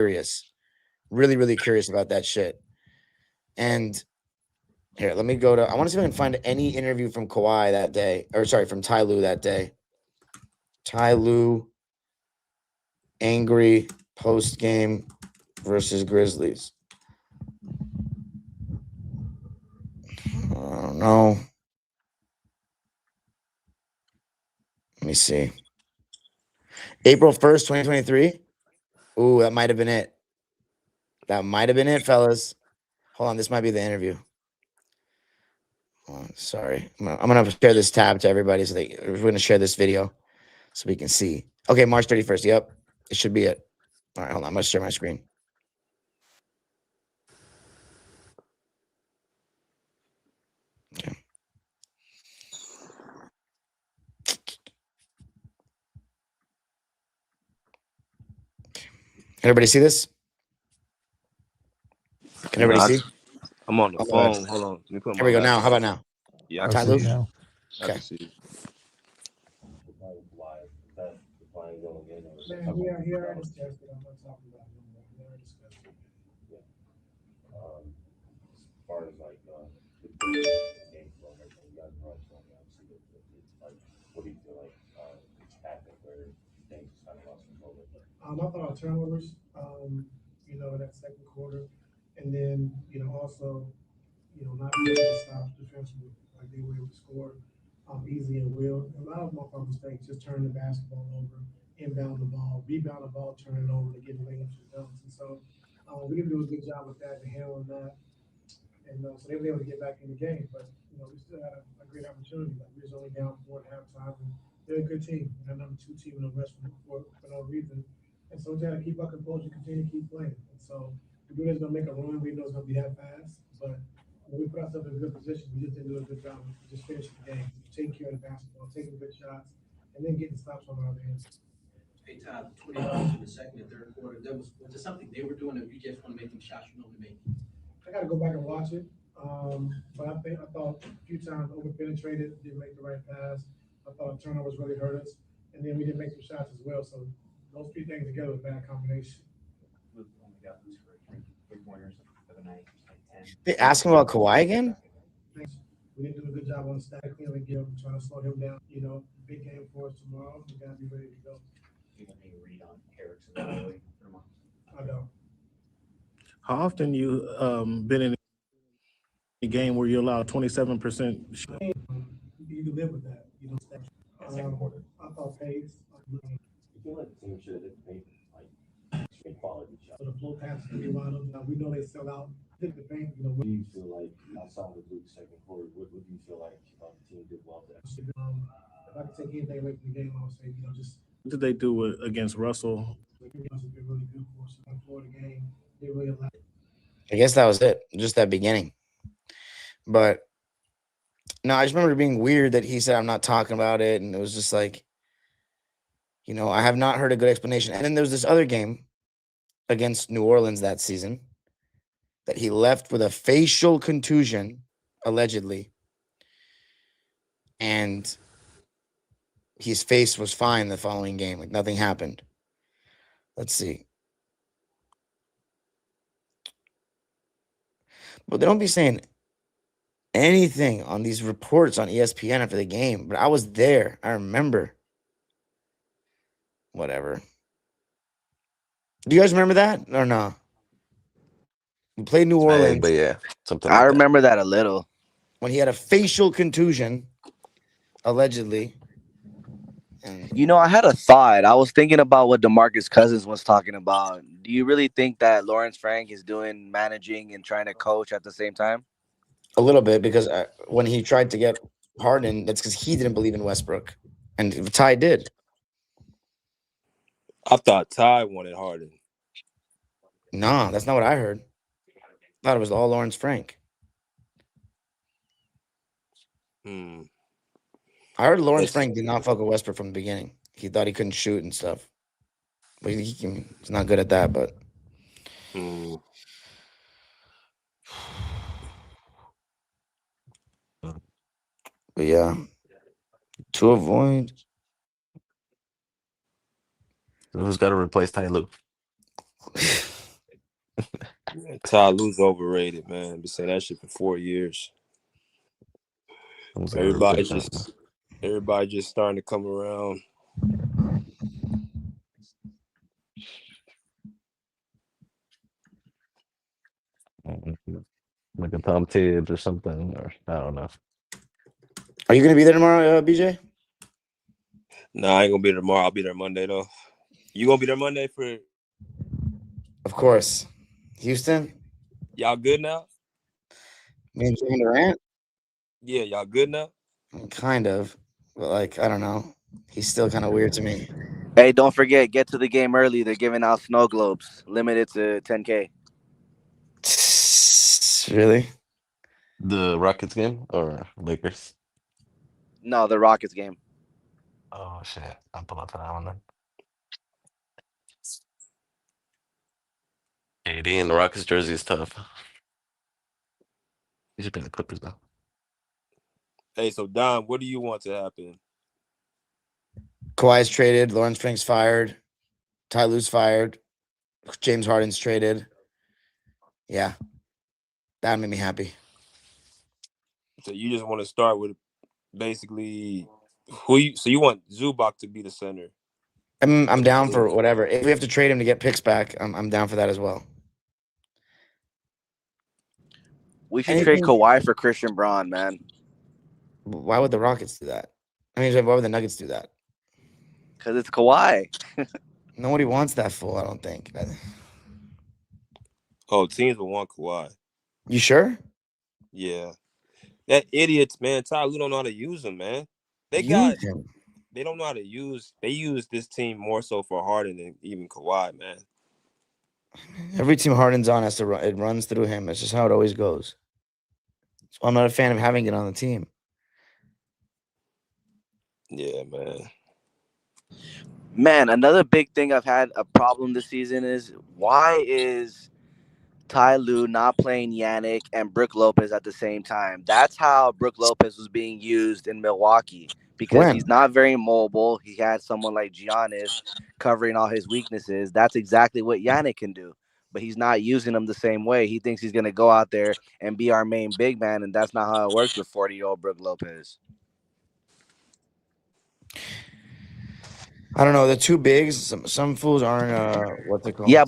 curious. Really, really curious about that shit. And here, let me go to. I want to see if I can find any interview from Kawhi that day, or sorry, from Ty Lue that day. Ty Lue, angry post game versus Grizzlies. I don't know. Let me see. April 1st, 2023. Ooh, that might have been it. That might have been it, fellas. Hold on, this might be the interview. Hold on, sorry. I'm gonna share this tab to everybody so we're gonna share this video so we can see. Okay, March 31st. Yep, it should be it. All right, hold on. I'm gonna share my screen. Okay. Everybody see this? Can everybody see? I'm on the phone. Hold on. Let me put Here we go. Now, how about now? Yeah, Ty Lue? now. Okay. I can see. Man, we are here. I'm not talking about no more. We already discussed it. As far as like the game flow, like you guys run from obviously, like what do you feel like it's happened where things kind of lost control? I thought our turnovers, in that second quarter, and then also, not being able to stop defensively like they were able to score easy and will. A lot of our mistakes just turn the basketball over, inbound the ball, rebound the ball, turn it over to get layups and dunks. And so we didn't do a good job with that and handling that. And so they were able to get back in the game, but we still had a great opportunity. Like we was only down 4 at halftime, and they're a good team. They're number 2 team in the West for no reason. And so we got to keep our composure, continue to keep playing. And so we knew it was going to make a run. We knew it was going to be that fast, but when we put ourselves in a good position, we just didn't do a good job of just finishing the game, taking care of the basketball, taking good shots, and then getting stops on our end. Hey, Todd, 20 minutes in the second and third quarter, was there something they were doing, or you just want to make them shots you normally make? I got to go back and watch it, but I thought a few times over penetrated, didn't make the right pass. I thought turnovers really hurt us, and then we didn't make some shots as well. So those 3 things together was a bad combination. They asking about Kawhi again? We didn't do a good job on stacking him and trying to slow him down. Big game for us tomorrow. We got to be ready to go. You got any read on Erickson? I don't. How often you been in a game where you allow 27%? You can live with that. Second quarter. I thought pace. You feel like the team should have made like quality shots. So the flow passes to be wide open. We know they sell out. Hit the bank. What do you feel like outside of Luke's second quarter? What do you feel like the team did well there? If I could take anything away from the game, I would say, just What did they do against Russell? it's been really good for us. For the game, they really allowed. I guess that was it, just that beginning. But no, I just remember it being weird that he said, I'm not talking about it. And it was just like, I have not heard a good explanation. And then there was this other game against New Orleans that season that he left with a facial contusion, allegedly. And his face was fine the following game. Like nothing happened. Let's see. But they don't be saying anything on these reports on ESPN after the game. But I was there. I remember. Whatever. Do you guys remember that or no? We played New Orleans. But yeah, something. I remember that a little. When he had a facial contusion, allegedly. And I had a thought. I was thinking about what DeMarcus Cousins was talking about. Do you really think that Lawrence Frank is doing managing and trying to coach at the same time? a little bit, because when he tried to get Harden, that's because he didn't believe in Westbrook, and Ty did. I thought Ty wanted Harden. No, that's not what I heard. I thought it was all Lawrence Frank. I heard Lawrence Frank did not fuck with Westbrook from the beginning. He thought he couldn't shoot and stuff. But he's not good at that, but but yeah. To avoid. Who's got to replace Ty Lue? Ty Lue's overrated, man. Been saying that shit for 4 years. Everybody just starting to come around. Like a Tom Tibbs or something, or I don't know. Are you gonna be there tomorrow, BJ? Nah, I ain't gonna be there tomorrow. I'll be there Monday though. You gonna be there Monday for? Of course. Houston? Y'all good now? Me and Kevin Durant? Yeah, y'all good now? Kind of. But like, I don't know. He's still kind of weird to me. Hey, don't forget, get to the game early. They're giving out snow globes, limited to 10K. Really? The Rockets game or Lakers? No, the Rockets game. Oh shit! I'll pull up for that one then. KD in the Rockets jersey is tough. You should be the Clippers though. Hey, so Don, what do you want to happen? Kawhi's traded. Lawrence Frank's fired. Ty Lue's fired. James Harden's traded. Yeah. That made me happy. So you just want to start with basically so you want Zubac to be the center. I'm down for whatever. If we have to trade him to get picks back, I'm down for that as well. We should trade Kawhi for Christian Braun, man. Why would the Rockets do that? I mean, why would the Nuggets do that? Because it's Kawhi. Nobody wants that fool, I don't think. Oh, teams will want Kawhi. You sure? Yeah. That idiots, man. Ty Lue don't know how to use them, man. They don't know how to use. They use this team more so for Harden than even Kawhi, man. Every team Harden's on has to run. It runs through him. It's just how it always goes. So I'm not a fan of having it on the team. Yeah, man. Man, another big thing I've had a problem this season is why is Ty Lue not playing Yannick and Brook Lopez at the same time? That's how Brook Lopez was being used in Milwaukee because he's not very mobile. He had someone like Giannis covering all his weaknesses. That's exactly what Yannick can do, but he's not using him the same way. He thinks he's going to go out there and be our main big man, and that's not how it works with 40-year-old Brook Lopez. I don't know. The two bigs, some fools aren't what's it called? Yeah,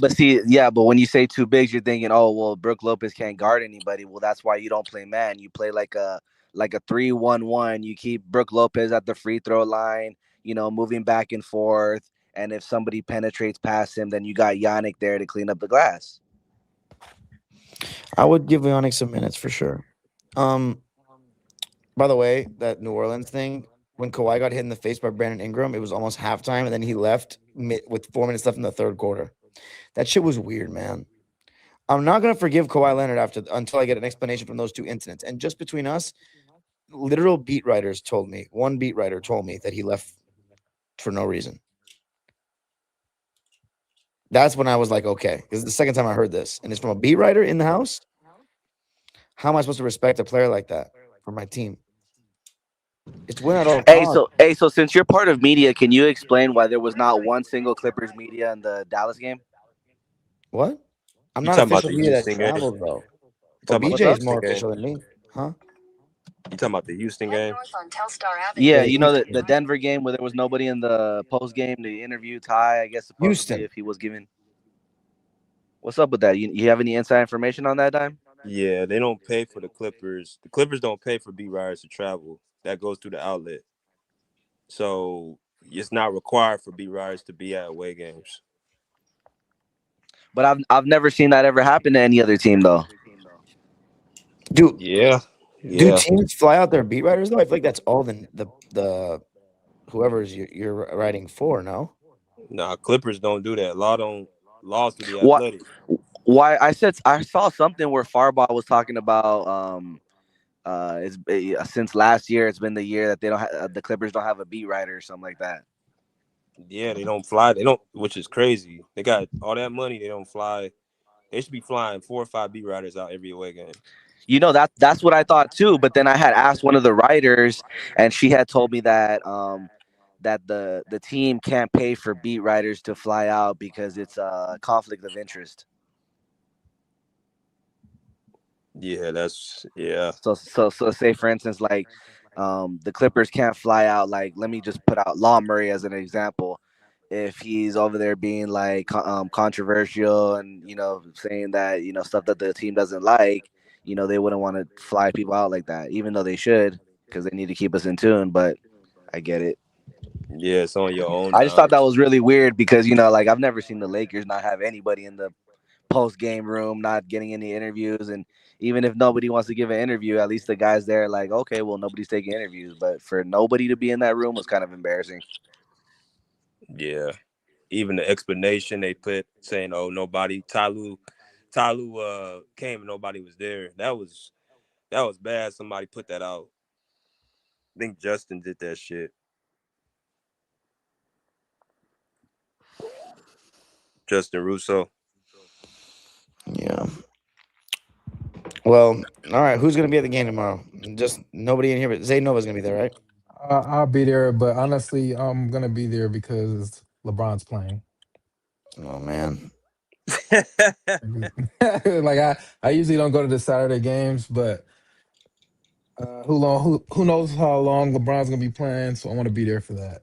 but when you say two bigs, you're thinking, oh well, Brook Lopez can't guard anybody. Well, that's why you don't play man. You play like a 3-1-1. You keep Brook Lopez at the free throw line, moving back and forth. And if somebody penetrates past him, then you got Yannick there to clean up the glass. I would give Yannick some minutes for sure. By the way, that New Orleans thing, when Kawhi got hit in the face by Brandon Ingram, it was almost halftime, and then he left with 4 minutes left in the third quarter. That shit was weird, man. I'm not gonna forgive Kawhi Leonard until I get an explanation from those two incidents. And just between us, literal beat writers told me. One beat writer told me that he left for no reason. That's when I was like, okay, this is the second time I heard this, and it's from a beat writer in the house. How am I supposed to respect a player like that for my team? It's win at all costs. So since you're part of media, can you explain why there was not one single Clippers media in the Dallas game? What? I'm not official media that travels, though. But BJ is more official than me, huh? You talking about the Houston game? Yeah, the Denver game where there was nobody in the post game to interview Ty. I guess supposedly if he was given. What's up with that? You have any inside information on that, Dime? Yeah, they don't pay for the Clippers. The Clippers don't pay for beat writers to travel. That goes through the outlet. So it's not required for beat writers to be at away games. But I've never seen that ever happen to any other team, though. Dude, yeah. Do teams fly out their beat writers though? I feel like that's all the whoever's you're writing for. No. Nah, Clippers don't do that. Laws do the Athletic. Why I saw something where Farbaugh was talking about since last year it's been the year that they don't the Clippers don't have a beat writer or something like that. Yeah, they don't fly. They don't, which is crazy. They got all that money. They don't fly. They should be flying 4 or 5 beat writers out every away game. That's what I thought too. But then I had asked one of the writers, and she had told me that that the team can't pay for beat writers to fly out because it's a conflict of interest. Yeah, So say for instance, like the Clippers can't fly out. Like, let me just put out Law Murray as an example. If he's over there being like controversial and saying that stuff that the team doesn't like, they wouldn't want to fly people out like that, even though they should, because they need to keep us in tune. But I get it. yeah. It's on your own I just thought time. that was really weird because like I've never seen the Lakers not have anybody in the post game room, not getting any interviews, and even if nobody wants to give an interview, at least the guys there like, okay, well, nobody's taking interviews. But for nobody to be in that room was kind of embarrassing. Yeah. Even the explanation they put saying, "Oh, nobody, Tyloo came and nobody was there." That was bad. Somebody put that out. I think Justin did that shit. Justin Russo. Yeah. Well, all right. Who's gonna be at the game tomorrow? Just nobody in here, but Zay Nova's gonna be there, right? I'll be there, but honestly, I'm gonna be there because LeBron's playing. Oh man. Like I usually don't go to the Saturday games, but who knows how long LeBron's gonna be playing, so I want to be there for that.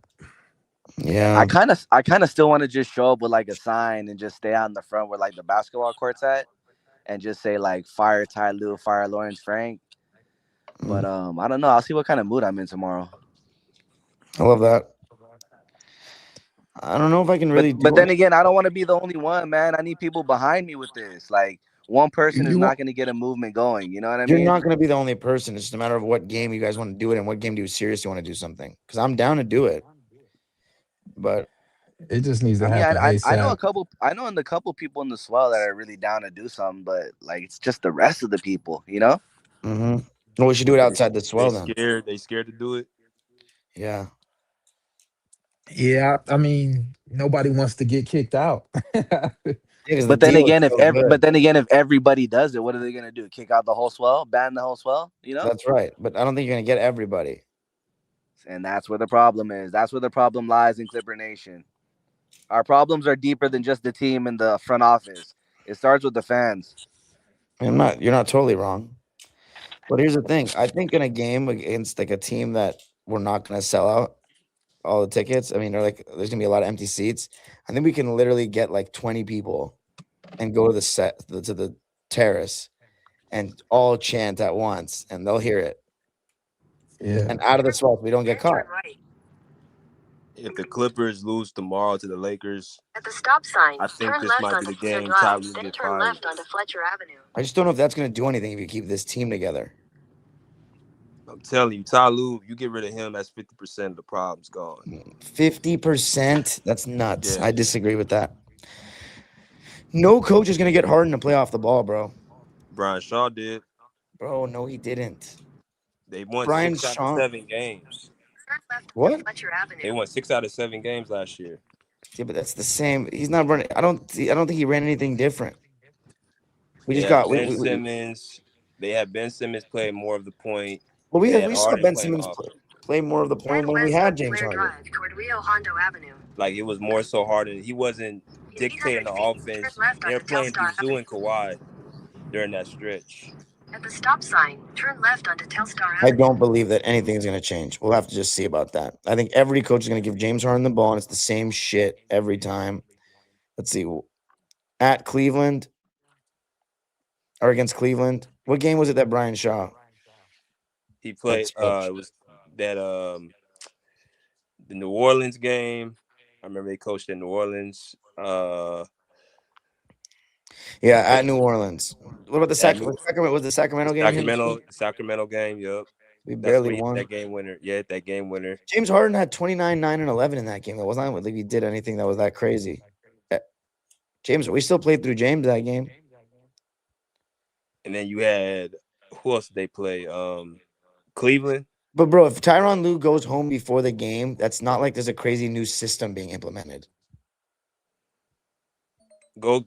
Yeah. I kind of still want to just show up with like a sign and just stay out in the front where like the basketball court's at, and just say like fire Ty Lue, fire Lawrence Frank. But I don't know. I'll see what kind of mood I'm in tomorrow. I love that. I don't know if I can really But do then it. again, I don't want to be the only one, man. I need people behind me with this. Like one person is You not want going to get a movement going. You know what I You're mean? not gonna be the only person. It's just a matter of what game you guys want to do it and what game do you seriously want to do something. Because I'm down to do it. But it just needs to I mean, happen I know ASAP. a couple. I know a couple people in the swell that are really down to do something, but like it's just the rest of the people. well, we should do it outside the They swell then. scared. They scared to do it. Yeah. Yeah, I mean, nobody wants to get kicked out. Because the But then deal is again, so good. if everybody does it, what are they gonna do? Kick out the whole swell? Ban the whole swell? That's right. But I don't think you're gonna get everybody. And that's where the problem is. That's where the problem lies in Clipper Nation. Our problems are deeper than just the team and the front office. It starts with the fans. You're not totally wrong. But here's the thing. I think in a game against like a team that we're not gonna sell out all the tickets. I mean, there's gonna be a lot of empty seats. I think we can literally get like 20 people and go to the terrace and all chant at once, and they'll hear it. Yeah. And out of the swell, we don't get caught. If the Clippers lose tomorrow to the Lakers, At the stop sign, I think turn this left might be onto the Clear game Ty Drive, Lue then get turn fired. left onto Fletcher Avenue. I just don't know if that's gonna do anything if you keep this team together. I'm telling you, Ty Lue, you get rid of him, that's 50% of the problem's gone. 50%? That's nuts. Yeah. I disagree with that. No coach is gonna get Harden to play off the ball, bro. Brian Shaw did. Bro, no, he didn't. They won Brian 6 out of Shaw. 7 games. Turn left What? onto Fletcher Avenue. They won 6 out of 7 games last year. Yeah, but that's the same. He's not running. I don't think he ran anything different. We They just had got Ben Simmons. They had Ben Simmons play more of the point. Well, They had we saw Harden Ben playing Simmons off. play more of the point when we west had onto James Clear Harden. Drive toward Rio Hondo Avenue. Like it was more so Harden. He wasn't dictating the 800 feet, offense. turn left They were onto playing through Telstar Zoo and Avenue. Kawhi during that stretch. At the stop sign, turn left onto Telstar I Avenue. don't believe that anything is going to change. We'll have to just see about that. I think every coach is going to give James Harden the ball, and it's the same shit every time. Let's see. At Cleveland or against Cleveland, what game was it that Brian Shaw? He played. It was that the New Orleans game. I remember they coached in New Orleans. Yeah, at New Orleans. What about the Sacramento? Was the Sacramento game? Sacramento game. Yup. We That's barely when he won. hit that game winner. Yeah, that game winner. James Harden had 29, 9, and 11 in that game. That was not like he did anything that was that crazy. James, we still played through James that game. And then you had who else did they play? Cleveland. But bro, if Tyronn Lue goes home before the game, that's not like there's a crazy new system being implemented. Go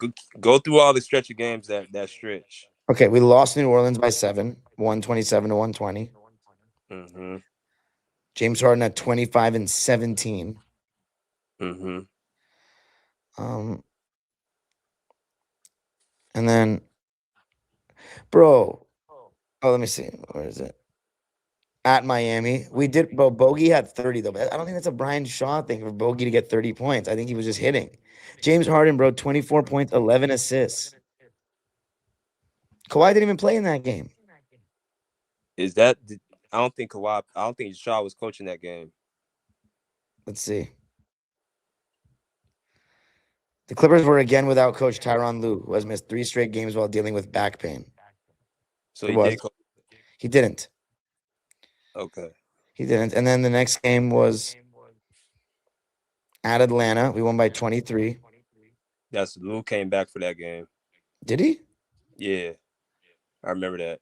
through all the stretch of games that stretch. Okay, we lost New Orleans by 7, 127 to 120. Mm-hmm. James Harden at 25 and 17. Mm-hmm. And then, bro, Oh, let me see. Where is it? At Miami. We did, bro. Bogey had 30, though. But I don't think that's a Brian Shaw thing for Bogey to get 30 points. I think he was just hitting. James Harden, bro, 24 points, 11 assists. Kawhi didn't even play in that game. Is that? I don't think Kawhi. I don't think Shaw was coaching that game. Let's see. The Clippers were again without coach Tyronn Lue, who has missed 3 straight games while dealing with back pain. So It he was. did. He didn't. Okay. He didn't. And then the next game was at Atlanta. We won by 23. That's Lou came back for that game. Did he? Yeah, I remember that.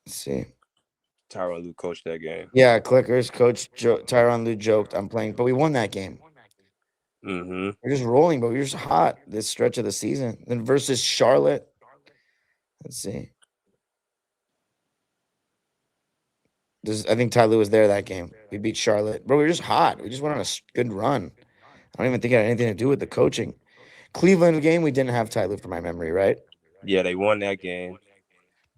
Let's see. Tyronn Lue coached that game. Yeah, Clickers coach Tyronn Lue joked, "I'm playing," but we won that game. Mm-hmm. We're just rolling, but we're just hot this stretch of the season. Then versus Charlotte. Let's see. I think Ty Lue was there that game. We beat Charlotte. Bro, we were just hot. We just went on a good run. I don't even think it had anything to do with the coaching. Cleveland game, we didn't have Ty Lue for my memory, right? Yeah, they won that game.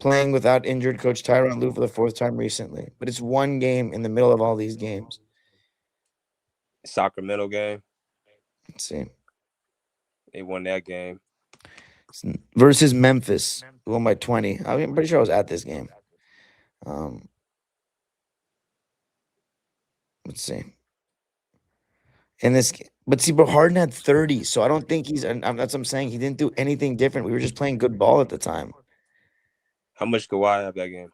Playing without injured coach Tyronn Lue for the 4th time recently. But it's one game in the middle of all these games. Sacramento game. Let's see. They won that game. Versus Memphis. We won by 20. I'm pretty sure I was at this game. Let's see. In this, but see, bro, Harden had 30, so I don't think he's. And that's what I'm saying. He didn't do anything different. We were just playing good ball at the time. How much Kawhi have that game?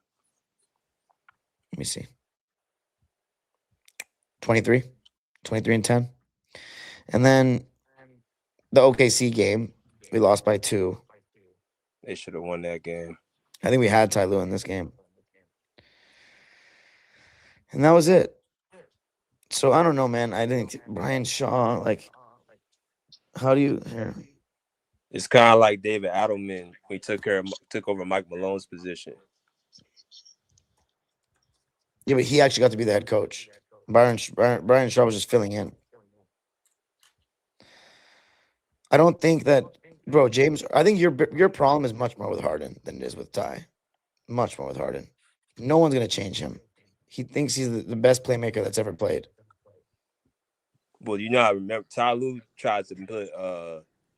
Let me see. 23 and 10. And then the OKC game, we lost by 2. They should have won that game. I think we had Ty Lue in this game. And that was it. So I don't know, man. I think Brian Shaw, like, how do you here? It's kind of like David Adelman when he took over Mike Malone's position. Yeah, but he actually got to be the head coach. Brian Shaw was just filling in. I don't think that, bro, James. I think your problem is much more with Harden than it is with Ty. Much more with Harden. No one's gonna change him. He thinks he's the best playmaker that's ever played. Well, you know, I remember Ty Lue tried to put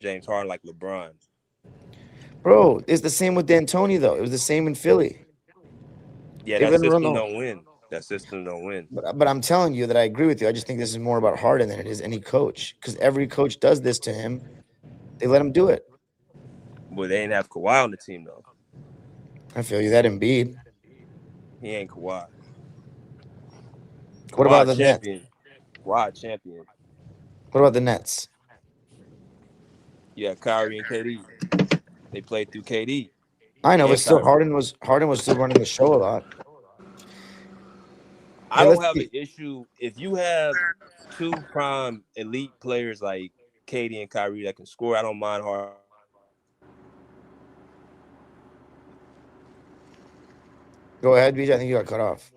James Harden like LeBron. Bro, it's the same with D'Antoni though. It was the same in Philly. Yeah, They've that been system run don't win. That system don't win. But I'm telling you that I agree with you. I just think this is more about Harden than it is any coach. Because every coach does this to him. They let him do it. But they ain't have Kawhi on the team though. I feel you. That Embiid. He ain't Kawhi. What about the champion? Nets? Kawhi champion. What about the Nets? Yeah, Kyrie and KD. They played through KD. I know, but still, Kyrie. Harden was still running the show a lot. I don't have an issue if you have 2 prime elite players like KD and Kyrie that can score. I don't mind Harden. Go ahead, BJ. I think you got cut off.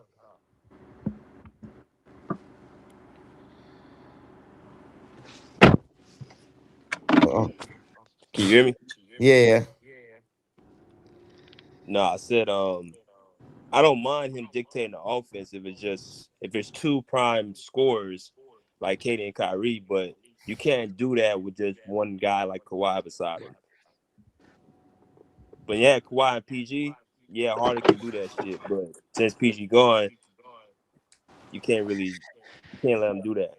Uh-oh. Can you hear me? Yeah. No, I said I don't mind him dictating the offense if it's 2 prime scorers like KD and Kyrie, but you can't do that with just one guy like Kawhi beside him. But yeah, Kawhi and PG, yeah, Harden can do that shit. But since PG gone, you can't let him do that.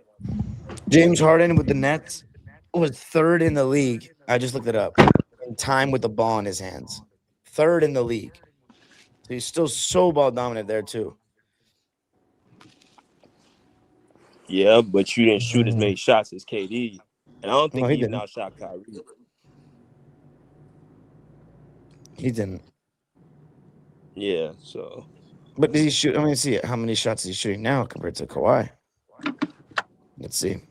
James Harden with the Nets was 3rd in the league. I just looked it up. In time with the ball in his hands. 3rd in the league. So he's still so ball dominant there too. Yeah, but you didn't shoot as many shots as KD. And I don't think he even didn't. outshot Kyrie. He didn't. Yeah, so. But did he shoot? I mean, see how many shots is he shooting now compared to Kawhi? Let's see.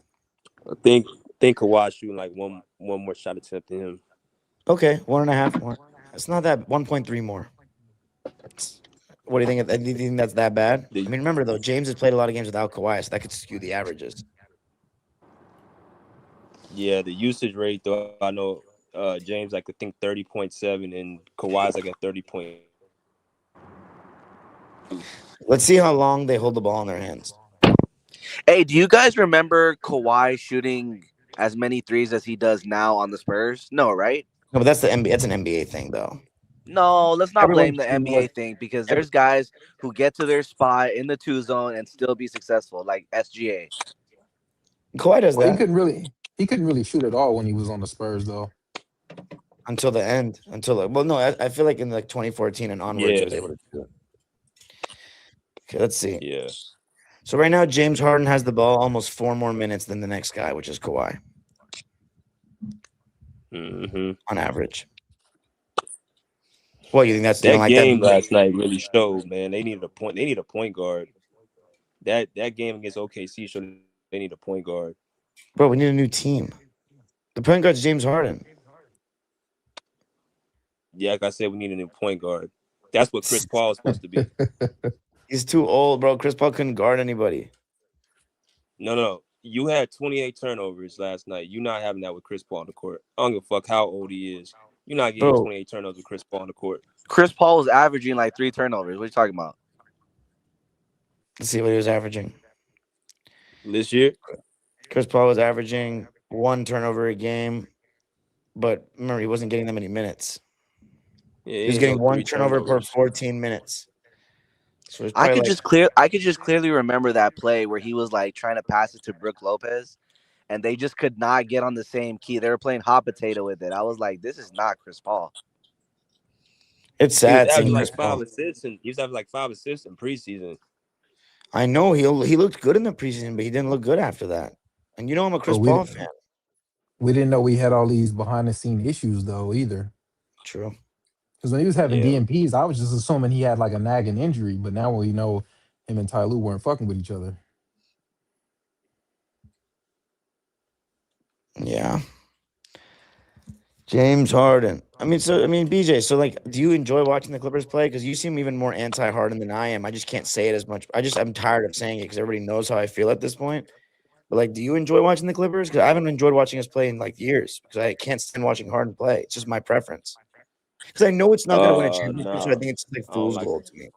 I think Kawhi's shooting like one more shot attempt than him. Okay, 1.5 more. It's not that 1.3 more. What do you think? Do you think that's that bad? I mean, remember though, James has played a lot of games without Kawhi, so that could skew the averages. Yeah, the usage rate though, I know James like I think 30.7 and Kawhi's like at 30. Let's see how long they hold the ball in their hands. Hey, do you guys remember Kawhi shooting as many threes as he does now on the Spurs? No, right? No, but that's the NBA. That's an NBA thing, though. No, let's not Everyone blame the shooting NBA thing because there's guys who get to their spot in the 2 zone and still be successful, like SGA. Kawhi does Well, that he couldn't really shoot at all when he was on the Spurs though. until the end. Well, no, I feel like in like 2014 and onwards, he Yeah, was able to do it. Okay, let's see. yeah. So right now, James Harden has the ball almost 4 more minutes than the next guy, which is Kawhi hmm on average. What, you think you don't That like that? game last night really showed, man. They needed a point. They need a point guard. That game against OKC showed they need a point guard. Bro, we need a new team. The point guard's James Harden. Yeah, like I said, we need a new point guard. That's what Chris Paul is supposed to be. He's too old, bro. Chris Paul couldn't guard anybody. No. You had 28 turnovers last night. You're not having that with Chris Paul on the court. I don't give a fuck how old he is. You're not getting Bro, 28 turnovers with Chris Paul on the court. Chris Paul was averaging like 3 turnovers. What are you talking about? let's see what he was averaging. This year? Chris Paul was averaging 1 turnover a game, but remember, he wasn't getting that many minutes. Yeah, He was getting 1 turnover per 14 minutes. So it's I probably could just clearly remember that play where he was like trying to pass it to Brook Lopez, and they just could not get on the same key. They were playing hot potato with it. I was like, this is not Chris Paul. it's He was sad seeing averaging Chris like Paul. 5 assists, and he was having like 5 assists in preseason. I know he looked good in the preseason, but he didn't look good after that. And you know I'm a Chris But Paul fan. we didn't know we had all these behind the scene issues though either. True. Because when he was having Yeah. DMPs, I was just assuming he had like a nagging injury. But now we know him and Ty Lue weren't fucking with each other. Yeah. James Harden. BJ, so like, do you enjoy watching the Clippers play? Because you seem even more anti-Harden than I am. I just can't say it as much. I'm tired of saying it because everybody knows how I feel at this point. But like, do you enjoy watching the Clippers? Because I haven't enjoyed watching us play in like years because I can't stand watching Harden play. It's just my preference. Because I know it's not going to win a championship, so I Nah. think it's like I don't fool's like gold to me.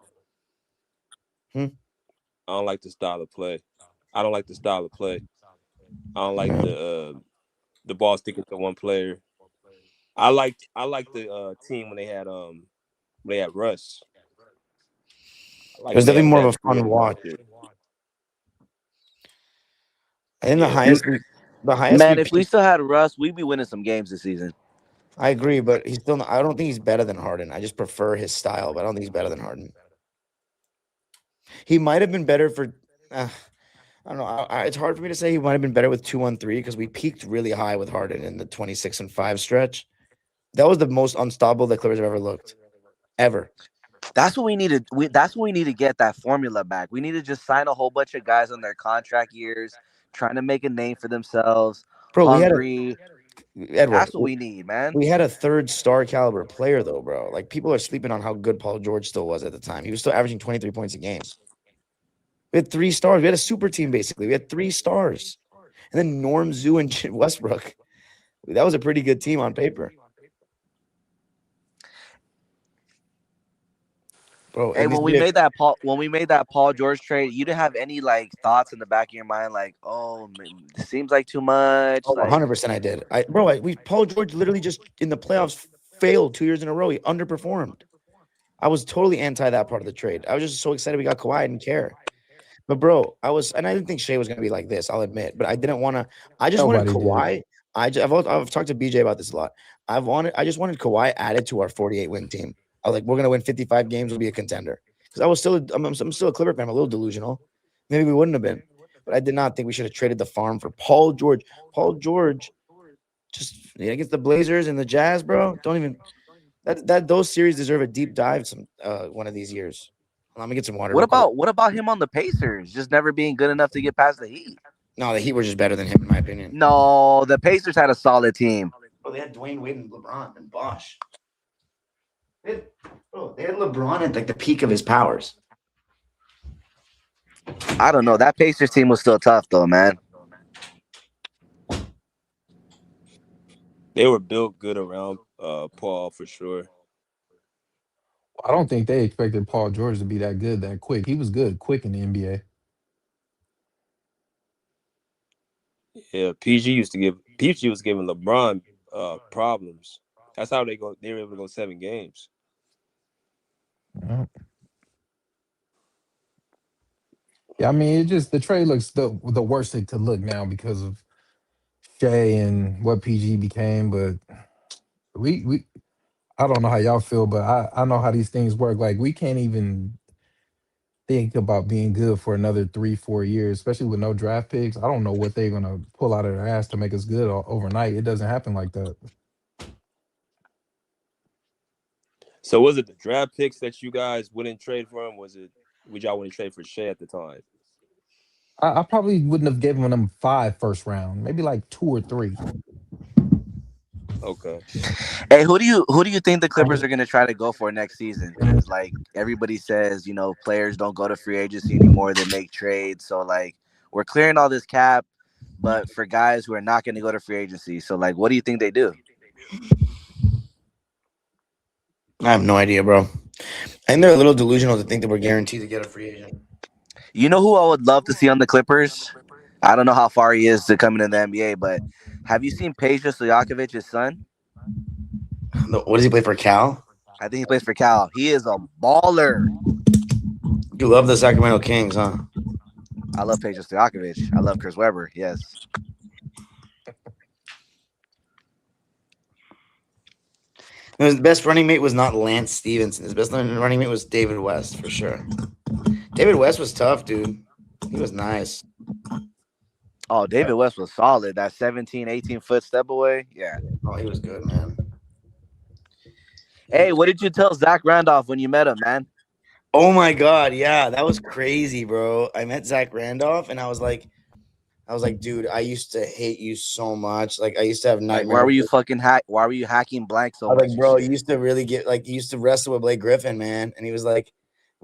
I don't like the style of play. I don't like the style of play. I don't like the ball sticking to one player. I liked the team when they had Russ. It was definitely more of a fun watch. I think the highest Man, we if we peaked, still had Russ, we'd be winning some games this season. I agree, but he's still. I don't think he's better than Harden. I just prefer his style, but I don't think he's better than Harden. He might have been better for. I don't know. It's hard for me to say he might have been better with 2-1-3 because we peaked really high with Harden in the 26-5 stretch. That was the most unstoppable the Clippers have ever looked, ever. That's what we needed. That's what we need to get that formula back. We need to just sign a whole bunch of guys on their contract years, trying to make a name for themselves. Bro, Hungry. Edward. That's what we need, man. We had a 3rd star caliber player though, bro. Like people are sleeping on how good Paul George still was at the time. He was still averaging 23 points a game. We had 3 stars. We had a super team basically. We had 3 stars, and then Norm, Zoo, and Westbrook. That was a pretty good team on paper. Bro, Hey, when we made that Paul George trade, you didn't have any like thoughts in the back of your mind, like, oh, man, it seems like too much. Oh, like, 100% I did. Paul George literally just in the playoffs failed 2 years in a row. He underperformed. I was totally anti that part of the trade. I was just so excited we got Kawhi. I didn't care. But bro, I didn't think Shea was going to be like this. I'll admit, but I didn't want to. I just wanted Kawhi. I've talked to BJ about this a lot. I just wanted Kawhi added to our 48 win team. I was like, we're going to win 55 games. We'll be a contender. Because I'm still a Clipper fan. I'm a little delusional. Maybe we wouldn't have been, but I did not think we should have traded the farm for Paul George. Paul George, just against the Blazers and the Jazz, bro. Don't even those series deserve a deep dive one of these years. Let me get some water. what about him on the Pacers? Just never being good enough to get past the Heat. No, the Heat were just better than him, in my opinion. No, the Pacers had a solid team. Bro, they had Dwayne Wade and LeBron and Bosh. They had LeBron at like the peak of his powers. I don't know. That Pacers team was still tough, though, man. They were built good around Paul for sure. I don't think they expected Paul George to be that good that quick. He was good quick in the NBA. Yeah, PG was giving LeBron problems. That's how they were able to go 7 games. Yeah. Yeah, I mean, it just the trade looks the worst it could look now because of Shea and what PG became. But we I don't know how y'all feel, but I know how these things work. Like we can't even think about being good for another 3-4 years, especially with no draft picks. I don't know what they're gonna pull out of their ass to make us good overnight. It doesn't happen like that. So was it the draft picks that you guys wouldn't trade for him? Would y'all wouldn't trade for Shea at the time? I probably wouldn't have given them 5 first round, maybe like 2 or 3. Okay. Hey, who do you think the Clippers are gonna try to go for next season? Because like everybody says, players don't go to free agency anymore; they make trades. So like we're clearing all this cap, but for guys who are not going to go to free agency. So like, what do you think they do? I have no idea, bro. I think they're a little delusional to think that we're guaranteed to get a free agent. You know who I would love to see on the Clippers? I don't know how far he is to coming to the NBA, but have you seen Peja Stojakovic's son? What does he play for, Cal? I think he plays for Cal. He is a baller. You love the Sacramento Kings, huh? I love Peja Stojakovic. I love Chris Webber. Yes. His best running mate was not Lance Stevenson. His best running mate was David West, for sure. David West was tough, dude. He was nice. Oh, David West was solid. That 17, 18-foot step away. Yeah. Oh, he was good, man. Hey, what did you tell Zach Randolph when you met him, man? Oh, my God. Yeah, that was crazy, bro. I met Zach Randolph, and I was like, dude, I used to hate you so much. Like, I used to have nightmares. Like, why were you hacking blank so I was much? like, bro, you used to really you used to wrestle with Blake Griffin, man. And he was like,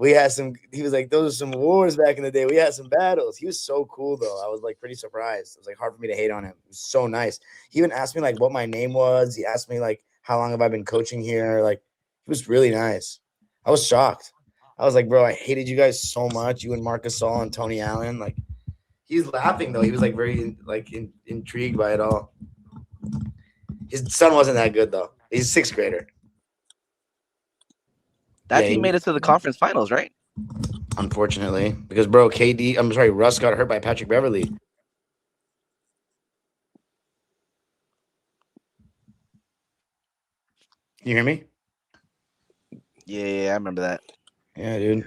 he was like, those are some wars back in the day. We had some battles. He was so cool, though. I was like pretty surprised. It was like hard for me to hate on him. It was so nice. He even asked me like what my name was. He asked me like, how long have I been coaching here? Like, he was really nice. I was shocked. I was like, bro, I hated you guys so much. You and Marc Gasol and Tony Allen. Like, he's laughing, though. He was like very intrigued by it all. His son wasn't that good, though. He's a sixth grader. That team made it to the conference finals, right? Unfortunately, because bro, Russ got hurt by Patrick Beverley. You hear me? Yeah, I remember that. Yeah, dude.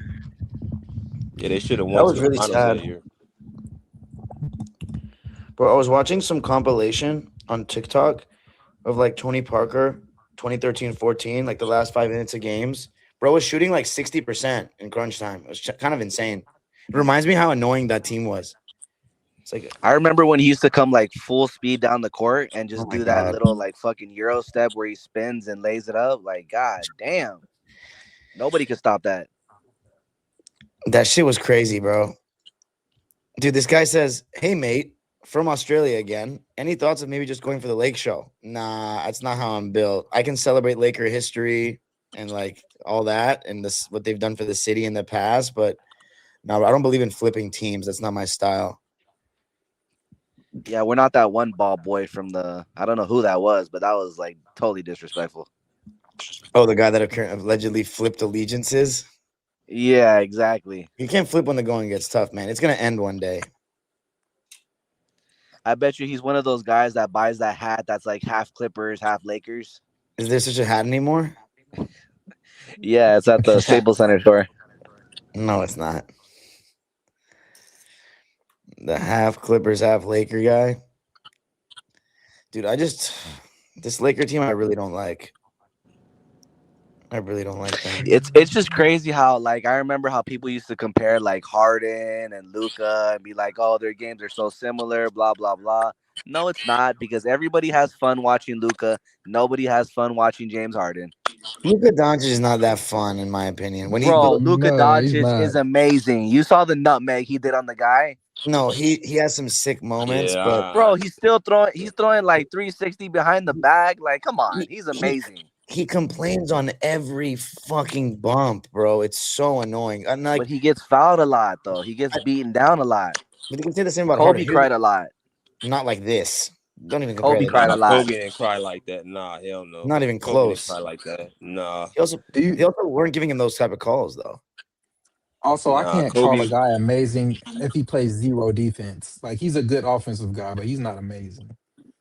Yeah, they should have won. That was really sad. That year. Bro, I was watching some compilation on TikTok of like Tony Parker, 2013-14, like the last 5 minutes of games. Bro was shooting like 60% in crunch time. It was kind of insane. It reminds me how annoying that team was. It's like I remember when he used to come like full speed down the court and just do that God. little like fucking Euro step where he spins and lays it up. Like, God damn. Nobody could stop that. That shit was crazy, bro. Dude, this guy says, hey, mate, from Australia again. Any thoughts of maybe just going for the Lake Show? Nah, that's not how I'm built. I can celebrate Laker history and like all that and this what they've done for the city in the past, but no, I don't believe in flipping teams. That's not my style. Yeah, we're not that one ball boy from I don't know who that was, but that was like totally disrespectful. Oh, the guy that allegedly flipped allegiances? Yeah, exactly. You can't flip when the going gets tough, man. It's going to end one day. I bet you he's one of those guys that buys that hat that's like half Clippers, half Lakers. Is there such a hat anymore? Yeah, it's at the Staples Center store. No, it's not. The half Clippers, half Laker guy. Dude, this Laker team I really don't like. I really don't like them. It's just crazy how like I remember how people used to compare like Harden and Luka and be like, oh, their games are so similar, blah blah blah. No, it's not, because everybody has fun watching Luka. Nobody has fun watching James Harden. Luka Doncic is not that fun, in my opinion. Luka Doncic is amazing. You saw the nutmeg he did on the guy. No, he has some sick moments, but bro, he's throwing like 360 behind the back. Like, come on, he's amazing. he complains on every fucking bump, bro. It's so annoying. And like, But he gets fouled a lot, though. He gets beaten down a lot. but you can say the same about Kobe Harden. cried a lot. Not like this. Don't even compare Kobe the cried a two. lot. Kobe didn't cry like that. Nah, hell no. Not even Kobe didn't close. cry like that. Nah, They also Do you weren't giving him those type of calls though. also? I nah. can't call a Kobe. guy amazing if he plays zero defense. Like he's a good offensive guy, but he's not amazing.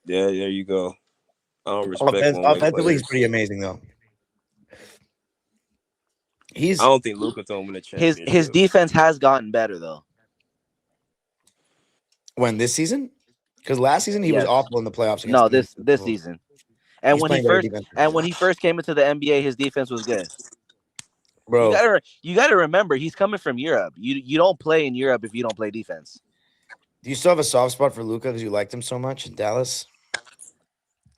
Yeah, there you go. I don't respect one-way Offensively, he's players. pretty amazing though. I don't think Luka's gonna win a His championship. defense has gotten better, though. When this season, because last season he was Yes. awful in the playoffs. No, Against this season. And He's when he playing better first defense. and when he first came into the NBA, his defense was good. Bro, You gotta remember, he's coming from Europe. You don't play in Europe if you don't play defense. do you still have a soft spot for Luka because you liked him so much in Dallas?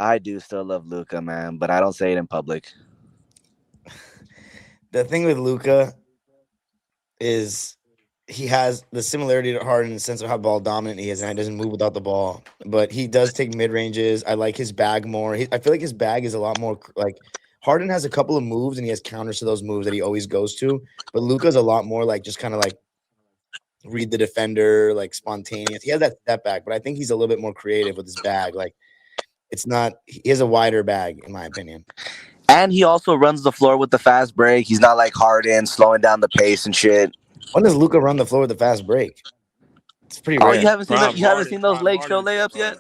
I do still love Luka, man, but I don't say it in public. The thing with Luka is he has the similarity to Harden in the sense of how ball dominant he is, and he doesn't move without the ball. But he does take mid ranges. I like his bag more. I feel like his bag is a lot more like Harden has a couple of moves and he has counters to those moves that he always goes to. But Luka's a lot more like just kind of like read the defender, like spontaneous. He has that step back, but I think he's a little bit more creative with his bag. Like it's not. He has a wider bag, in my opinion. And he also runs the floor with the fast break. He's not like Harden slowing down the pace and shit. When does Luka run the floor with a fast break? It's pretty rare. Oh, you haven't seen those Lake Show layups yet?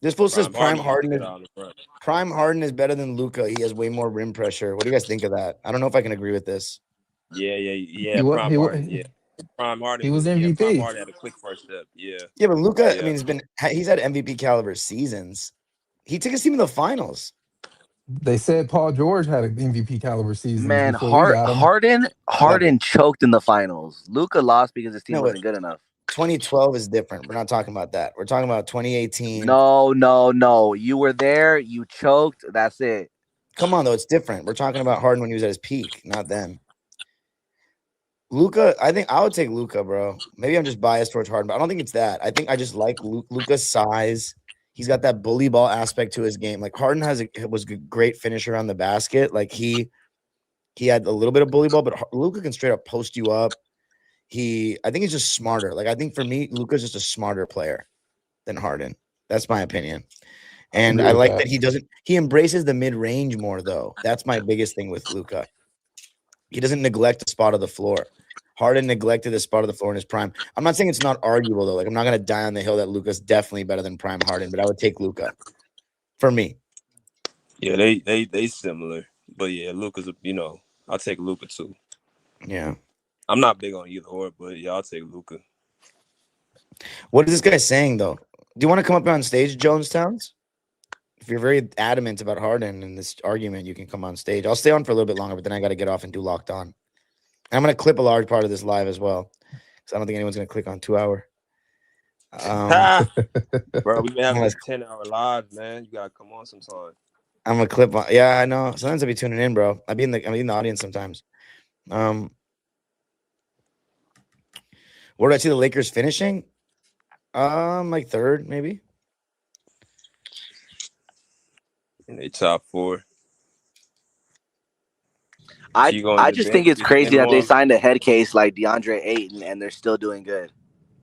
This fool says Prime Harden is better than Luka. He has way more rim pressure. What do you guys think of that? I don't know if I can agree with this. Yeah. Prime Harden. He was Prime MVP. Harden had a quick first step. Yeah. Yeah, but Luka, Yeah. I mean, he's had MVP caliber seasons. He took his team to the finals. They said Paul George had an MVP caliber season. Man, before we got him. Harden choked in the finals. Luka lost because his team wasn't good enough. 2012 is different. We're not talking about that. We're talking about 2018. No. You were there. You choked. That's it. Come on, though. It's different. We're talking about Harden when he was at his peak, not then. Luka, I think I would take Luka, bro. Maybe I'm just biased towards Harden, but I don't think it's that. I think I just like Luka's size. He's got that bully ball aspect to his game. Like Harden was a great finisher on the basket. Like he had a little bit of bully ball, but Luka can straight up post you up. I think he's just smarter. Like I think for me, Luka's just a smarter player than Harden. That's my opinion. And I like that he embraces the mid range more though. That's my biggest thing with Luka. He doesn't neglect the spot of the floor. Harden neglected the spot of the floor in his prime. I'm not saying it's not arguable though. Like I'm not gonna die on the hill that Luka's definitely better than prime Harden, but I would take Luka for me. Yeah, they similar, but yeah, Luka's I'll take Luka too. Yeah, I'm not big on either or, but yeah, I'll take Luka. What is this guy saying though? Do you want to come up on stage, Jonestowns? If you're very adamant about Harden in this argument, you can come on stage. I'll stay on for a little bit longer, but then I got to get off and do Locked On. I'm going to clip a large part of this live as well, because I don't think anyone's going to click on 2 hour. Bro, we've been having 10-hour live, man. You gotta come on sometime. I'm going to clip on. Yeah, I know. Sometimes I'll be tuning in, bro. I'm in the audience sometimes. Where did I see the Lakers finishing? Like third, maybe. In the top 4. I just think it's crazy that they signed a head case like DeAndre Ayton and they're still doing good.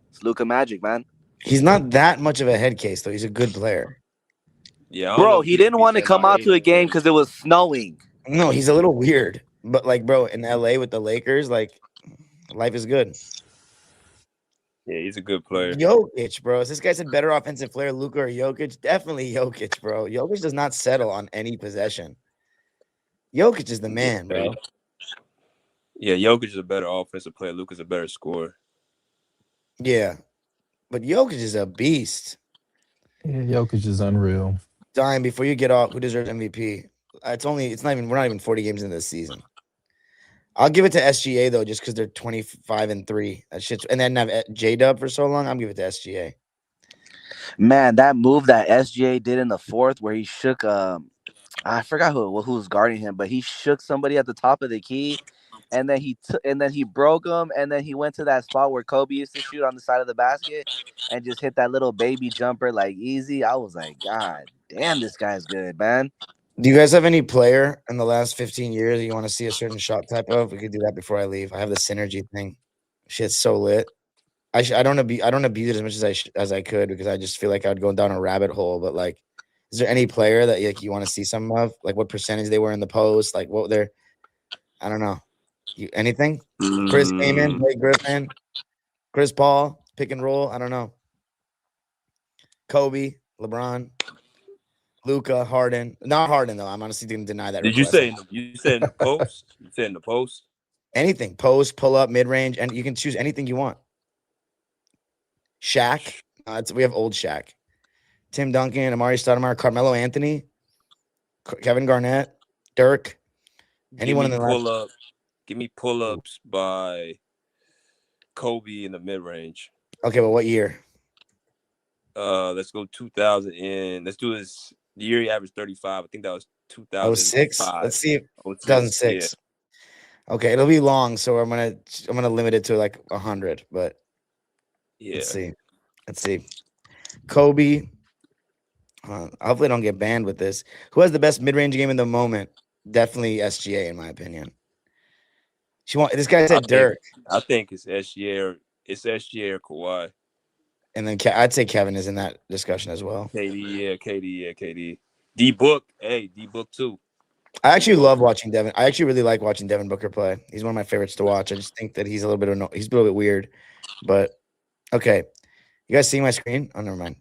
It's Luka magic, man. He's not that much of a head case, though. He's a good player. Yeah, bro, he didn't want to come out to a game because it was snowing. No, he's a little weird. But, like, bro, in LA with the Lakers, like, life is good. Yeah, he's a good player. Jokic, bro. Is this guy's a better offensive player, Luka or Jokic? Definitely Jokic, bro. Jokic does not settle on any possession. Jokic is the man, bro. Yeah, Jokic is a better offensive player. Luka's a better scorer. Yeah. But Jokic is a beast. Yeah, Jokic is unreal. Dime, before you get off, who deserves MVP? We're not even 40 games into this season. I'll give it to SGA though, just because they're 25-3. That shit's, and then have J-Dub for so long. I'm give it to SGA. Man, that move that SGA did in the fourth, where he shook. I forgot who was guarding him, but he shook somebody at the top of the key, and then he broke him, and then he went to that spot where Kobe used to shoot on the side of the basket, and just hit that little baby jumper like easy. I was like, God damn, this guy's good, man. Do you guys have any player in the last 15 years that you want to see a certain shot type of? We could do that before I leave. I have the synergy thing. Shit's so lit. I don't abuse it as much as I could because I just feel like I'd go down a rabbit hole. But like, is there any player that like you want to see some of? Like what percentage they were in the post? Like what they're, I don't know. You anything? Chris Kaman, Blake Griffin, Chris Paul, pick and roll. I don't know. Kobe, LeBron, Luca, Harden. Not Harden though. I'm honestly going to deny that Did you request. say you said in the post? You said in the post? Anything, post, pull up, mid range, and you can choose anything you want. Shaq, we have old Shaq. Tim Duncan, Amari Stoudemire, Carmelo Anthony, Kevin Garnett, Dirk. Anyone in the last? Give me pull-ups by Kobe in the mid-range. Okay, well, what year? Let's go 2000 and let's do this. The year he averaged 35. I think that was 06? 2005. Let's see. 2006. Yeah. Okay, it'll be long, so I'm gonna limit it to like 100. But yeah, let's see. Kobe. Hopefully, I don't get banned with this. Who has the best mid-range game in the moment? Definitely SGA, in my opinion. This guy said Dirk. I think it's SGA or Kawhi. And then I'd say Kevin is in that discussion as well. KD. D Book too. I actually love watching Devin. I actually really like watching Devin Booker play. He's one of my favorites to watch. I just think that he's a little bit weird. But okay. You guys seeing my screen? Oh, never mind.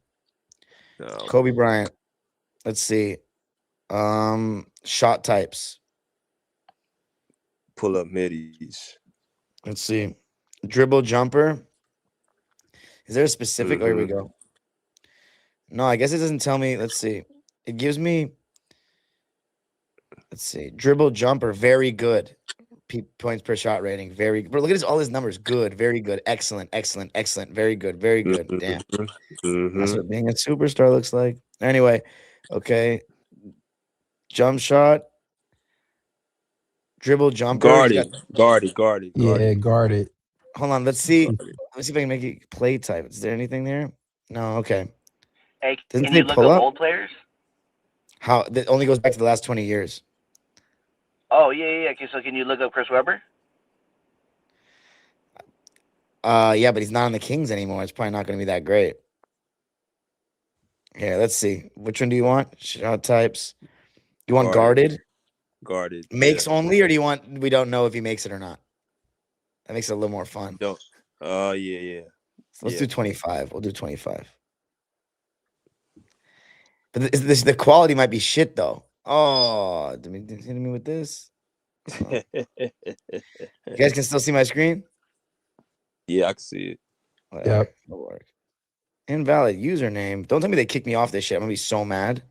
No. Kobe Bryant. Let's see. Shot types. Pull up middies. Let's see. Dribble jumper. Is there a specific? Oh, here we go. No, I guess it doesn't tell me. Let's see. It gives me. Let's see. Dribble jumper. Very good. Points per shot rating. Very good. But look at all his numbers. Good. Very good. Excellent. Very good. Very good. Damn. That's what being a superstar looks like. Anyway. Okay. Jump shot. Dribble jumper. Guarded. Yeah, guarded. Hold on. Let's see. Let me see if I can make it play type. Is there anything there? No. Okay. Hey, Doesn't can you look up old players? How that only goes back to the last 20 years. Oh, yeah. Okay, so can you look up Chris Webber? Yeah, but he's not on the Kings anymore. It's probably not going to be that great. Here, let's see. Which one do you want? Shot types. You want guarded? Guarded. Makes only, or do you want? We don't know if he makes it or not. That makes it a little more fun. Don't. Yeah. So let's do 25. We'll do 25. But the quality might be shit though. Oh, hitting me with this. Oh. You guys can still see my screen? Yeah, I can see it. Whatever. It'll work. Invalid username. Don't tell me they kicked me off this shit. I'm gonna be so mad.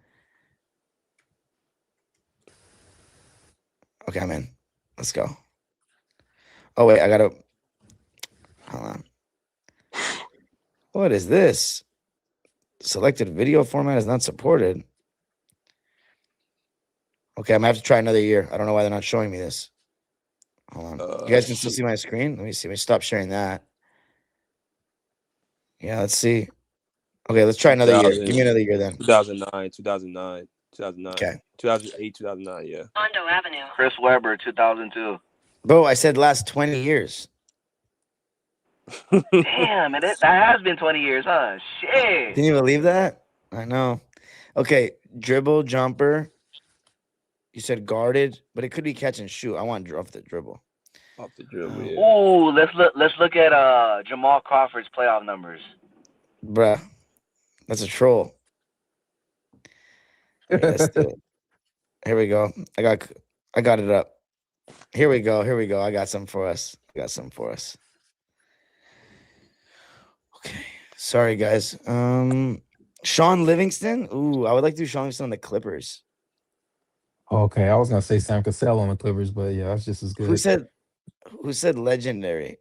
Okay, I'm in. Let's go. Oh wait, I gotta. Hold on. What is this? Selected video format is not supported. Okay, I'm gonna have to try another year. I don't know why they're not showing me this. Hold on. You guys can still see my screen? Let me see. Let me stop sharing that. Yeah, let's see. Okay, let's try another year. Give me another year then. 2009. Okay. 2008, 2009, yeah. Hondo Avenue. Chris Webber, 2002. Bro, I said last 20 years. Damn, that has been 20 years, huh? Shit. Can you believe that? I know. Okay, dribble, jumper. You said guarded, but it could be catch and shoot. I want off the dribble. Off the dribble, yeah. Ooh, let's look at Jamal Crawford's playoff numbers. Bruh, that's a troll. Yeah, let's do it. Here we go. I got it up. Here we go. I got something for us. Okay. Sorry, guys. Sean Livingston. Ooh, I would like to do Sean Livingston on the Clippers. Okay, I was gonna say Sam Cassell on the Clippers, but yeah, that's just as good. Who said legendary?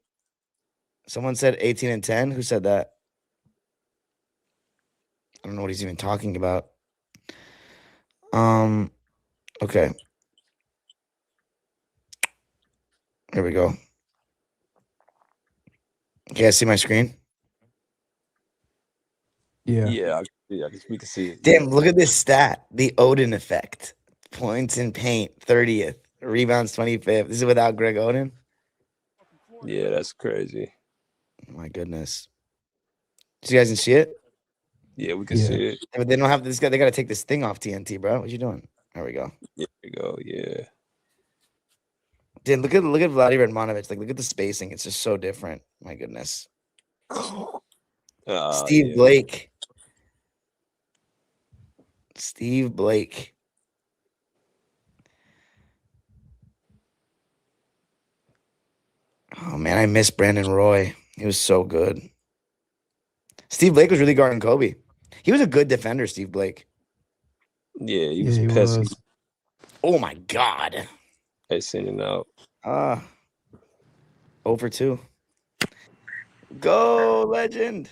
Someone said 18 and 10. Who said that? I don't know what he's even talking about. Okay. Here we go. Okay, I see my screen. Yeah. Yeah, we can see it. Damn, look at this stat. The Odin effect. Points in paint, 30th. Rebounds, 25th. This is without Greg Oden. Yeah, that's crazy. Oh my goodness. So you guys can see it? Yeah, we can Yeah. see it. Yeah, but they don't have this guy. They got to take this thing off TNT, bro. What you doing? There we go. There we go. Yeah. Dude, look at Vladimir Radmanovic. Like, look at the spacing. It's just so different. My goodness. Steve Yeah. Blake. Steve Blake. Oh man, I miss Brandon Roy. He was so good. Steve Blake was really guarding Kobe. He was a good defender, Steve Blake. Yeah, he Yeah, was he pesky. was. Oh my God. They sending out. 0 for 2. Go, legend.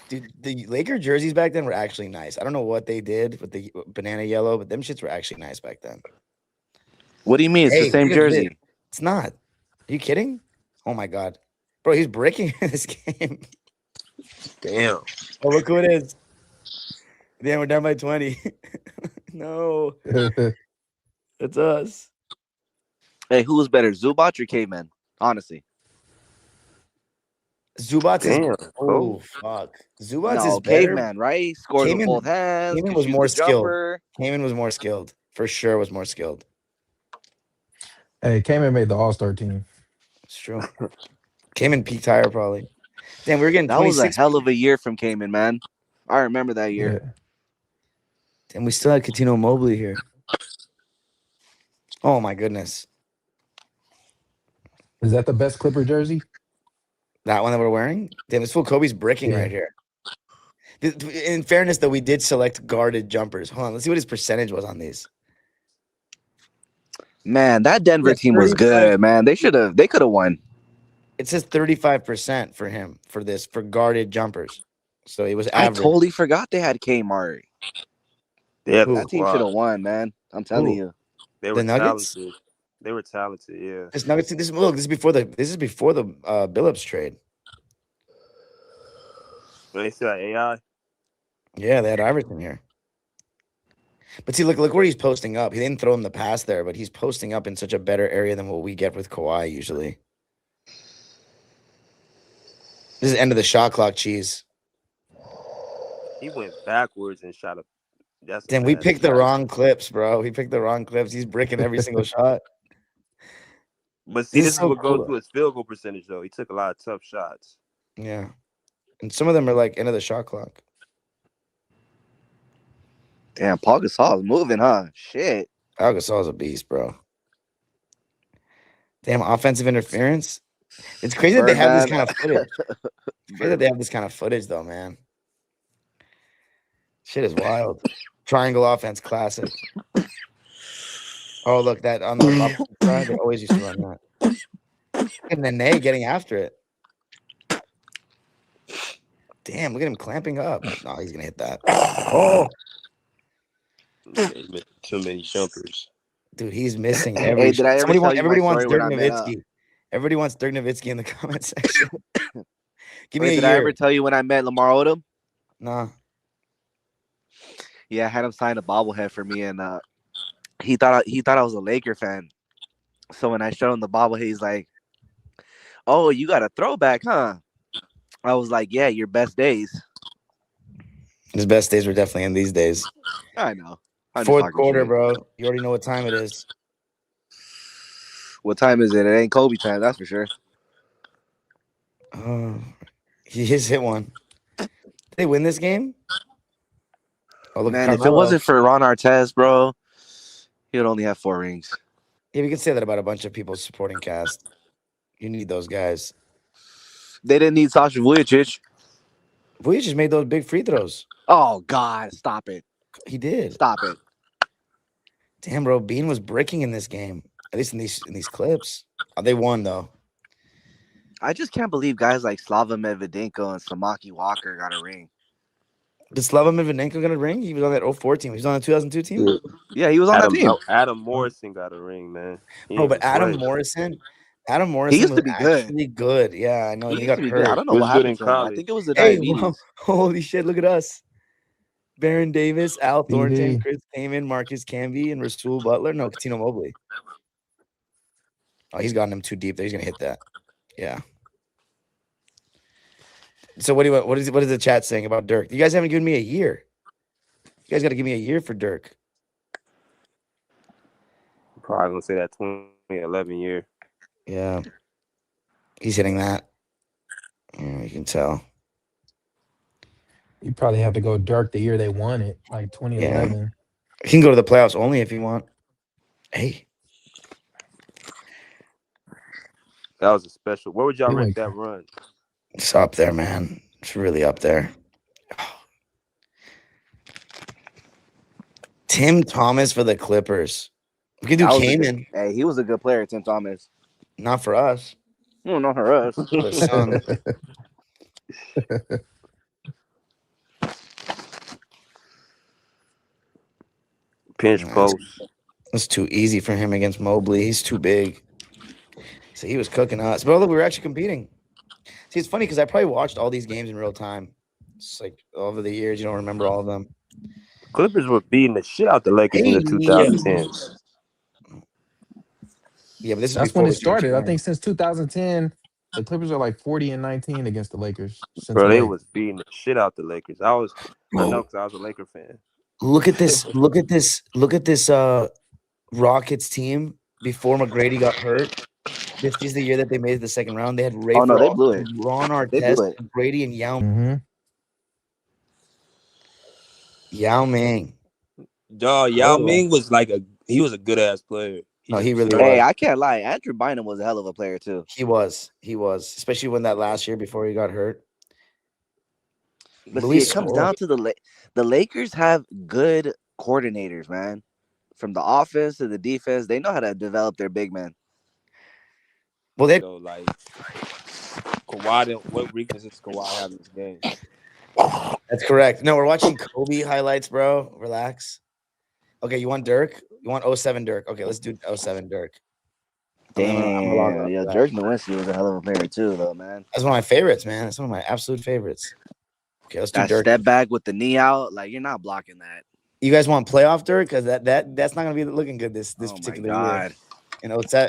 Dude, the Laker jerseys back then were actually nice. I don't know what they did with the banana yellow, but them shits were actually nice back then. What do you mean? It's the same look at this. jersey. It's not. Are you kidding? Oh my God. Bro, he's breaking in this game. Damn. Oh, look who it is. Damn, we're down by 20. No, it's us. Hey, who was better, Zubac or Caveman? Honestly. Zubac is. Damn. Oh, fuck. Zubac No, is better. Caveman, right? Scores with Kaman- both hands. Kaman could was shoot more the skilled. jumper. Kaman was more skilled. For sure was more skilled. Hey, Kaman made the All-Star team. It's true. Kaman peaked higher, probably. Damn, we were getting That was a 26. hell of a year from Cayman, man. I remember that year. Yeah. And we still had Coutinho Mobley here. Oh, my goodness. Is that the best Clipper jersey? That one that we're wearing? Damn, this fool Kobe's bricking Yeah. right here. In fairness, though, we did select guarded jumpers. Hold on, let's see what his percentage was on these. Man, that Denver Yeah, team was 35. good, man. They could have won. It says 35% for him for guarded jumpers. So it was I average. totally forgot they had Kmart. Yeah, Who? That team should have won, man. I'm telling Who? you. They The were Nuggets? talented. They were talented. Yeah. This Nuggets. This is before the Billups trade. They still had AI. Yeah, they had Iverson here. But see, look where he's posting up. He didn't throw him the pass there, but he's posting up in such a better area than what we get with Kawhi usually. This is end of the shot clock, cheese. He went backwards and shot a. That's a Damn, we bad picked the shot. wrong clips, bro. We picked the wrong clips. He's bricking every single shot. But see, This this is is so what goes cool. to his field goal percentage, though. He took a lot of tough shots. Yeah. And some of them are like end of the shot clock. Damn, Paul Gasol is moving, huh? Shit. Al Gasol's a beast, bro. Damn, offensive interference. It's crazy that they have this kind of footage. It's crazy that they have this kind of footage, though, man. Shit is wild. Triangle offense, classic. Oh, look, that on the opposite side, they always used to run that. And then they getting after it. Damn, look at him clamping up. No, he's gonna hit that. Oh, He missed too many jumpers. dude, he's missing every. Hey, did I ever Somebody tell you everybody my wants story Dirk when I met Nowitzki. Everybody wants Dirk Nowitzki in the comment section. Give me Wait, a did year. I ever tell you when I met Lamar Odom? Nah. Yeah, I had him sign a bobblehead for me, and he thought I was a Laker fan. So when I showed him the bobblehead, he's like, "Oh, you got a throwback, huh?" I was like, "Yeah, your best days." His best days were definitely in these days. I know. I'm just Fourth talking quarter, shit. bro. You already know what time it is. What time is it? It ain't Kobe time, that's for sure. He just hit one. Did they win this game? Oh, look, Man, if it Carmelo. wasn't for Ron Artest, bro, he would only have 4 rings. Yeah, we can say that about a bunch of people supporting cast. You need those guys. They didn't need Sasha Vujicic. Vujic just made those big free throws. Oh God, stop it! He did. Stop it! Damn, bro, Bean was breaking in this game. At least in these clips. Oh, they won though. I just can't believe guys like Slava Medvedenko and Samaki Walker got a ring. Did Slava Medvedenko get a ring? He was on that 04 team. He was on the 2002 team. Yeah, he was on that team. Adam Morrison got a ring, man. Bro, but Adam Morrison used to be actually good. Yeah, I know. He got hurt. I don't know what happened to him. I think it was the Hey, diabetes. holy shit! Look at us. Baron Davis, Al Thornton, PD. Chris Kaman, Marcus Camby, and Rasul Butler. No, Katino Mobley. Oh, he's gotten him too deep there. He's gonna hit that. Yeah. So what do you what is the chat saying about Dirk? You guys haven't given me a year. You guys got to give me a year for Dirk. Probably gonna say that 2011 year. Yeah. He's hitting that. Yeah, you can tell. You probably have to go Dirk the year they won it, like Yeah. 2011. He can go to the playoffs only if you want. Hey. That was a special. Where would y'all He rank went that run? It's up there, man. It's really up there. Tim Thomas for the Clippers. We could do That was a good, Kaman. hey, he was a good player, Tim Thomas. Not for us. No, not for us. For the Suns. Pinch post. It's too easy for him against Mobley. He's too big. So he was cooking us. But look, we were actually competing. See, it's funny because I probably watched all these games in real time. It's like over the years, you don't remember all of them. Clippers were beating the shit out the Lakers in the 2010s. Yeah, but this is That's before when it we started started. I scoring. think since 2010, the Clippers are like 40-19 against the Lakers. Since Bro, they late. was beating the shit out the Lakers. I know because I was a Laker fan. Look at this. Look at this. Look at this Rockets team before McGrady got hurt. This is the year that they made it the second round. They had Ray Oh no, they Alston, blew it. Ron They Artest, blew it. Brady, and Mm-hmm. Yao Ming. Dog, Yao Ming was he was a good ass player. He really sucked. was. Hey, I can't lie. Andrew Bynum was a hell of a player too. He was, especially when that last year before he got hurt. But Louis see, it comes scored. down to the Lakers have good coordinators, man. From the offense to the defense, they know how to develop their big men. Well, they So like Kawhi, what weaknesses does Kawhi have in this game? That's correct. No, we're watching Kobe highlights, bro. Relax. Okay, you want Dirk? You want 07 Dirk? Okay, let's do 07 Dirk. I'm log Damn, on yeah, for that. Dirk Nowitzki was a hell of a player too, though, man. That's one of my favorites, man. That's one of my absolute favorites. Okay, let's do That Dirk. step back with the knee out, like you're not blocking that. You guys want playoff Dirk? Because that's not gonna be looking good this Oh my particular God. year. In 07,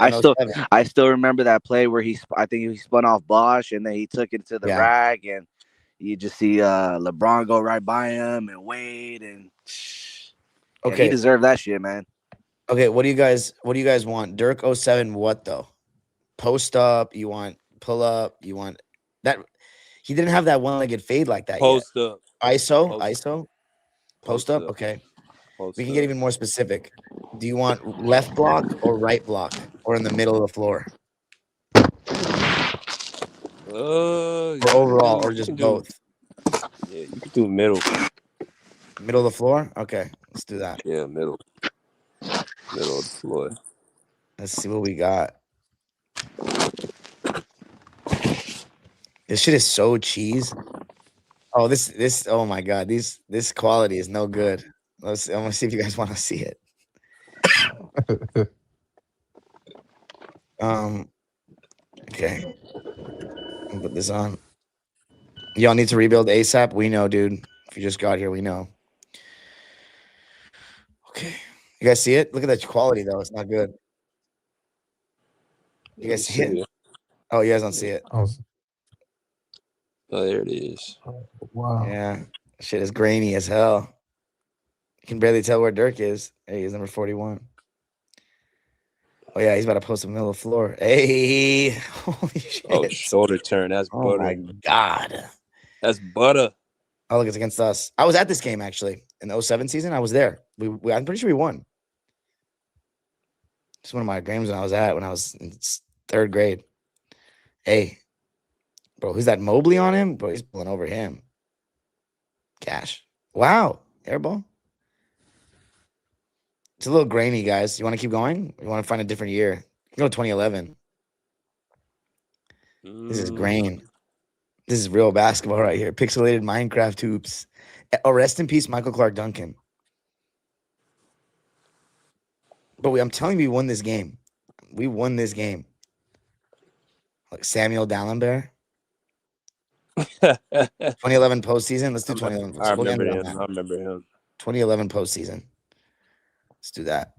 I still remember that play where I think he spun off Bosch and then he took it to the rack and you just see LeBron go right by him and Wade and okay, he deserved that shit, man. Okay, what do you guys want? Dirk 07 what though? Post up, you want pull up, you want that he didn't have that one-legged fade like that Post yet. up. ISO? Post up? Okay. We can get even more specific. Do you want left block or right block or in the middle of the floor? Or overall, or just both? Yeah, you can do middle. Middle of the floor? Okay, let's do that. Yeah, middle. Middle of the floor. Let's see what we got. This shit is so cheese. Oh, this oh my God, this quality is no good. I'm gonna see if you guys want to see it. Okay. I'll put this on. Y'all need to rebuild ASAP. We know, dude. If you just got here, we know. Okay. You guys see it? Look at that quality, though. It's not good. You guys see it? Oh, you guys don't see it. Oh, there it is. Wow. Yeah. Shit is grainy as hell. You can barely tell where Dirk is. Hey, he's number 41. Oh, yeah, he's about to post in the middle of the floor. Hey, holy shit. Oh, shoulder turn. That's butter. Oh, my God. That's butter. Oh, look, it's against us. I was at this game, actually. In the 07 season, I was there. I'm pretty sure we won. It's one of my games when I was in third grade. Hey, bro, who's that Mobley on him? Bro, he's pulling over him. Cash. Wow. Airball. It's a little grainy, guys. You want to keep going? You want to find a different year? You can go 2011. This is grain. This is real basketball right here. Pixelated Minecraft hoops. Oh, rest in peace, Michael Clark Duncan. But I'm telling you, we won this game. We won this game. Like Samuel Dallenberg. 2011 postseason. Let's do I remember, 2011. I We'll end remember it on him. that. I remember him. 2011 postseason. Let's do that.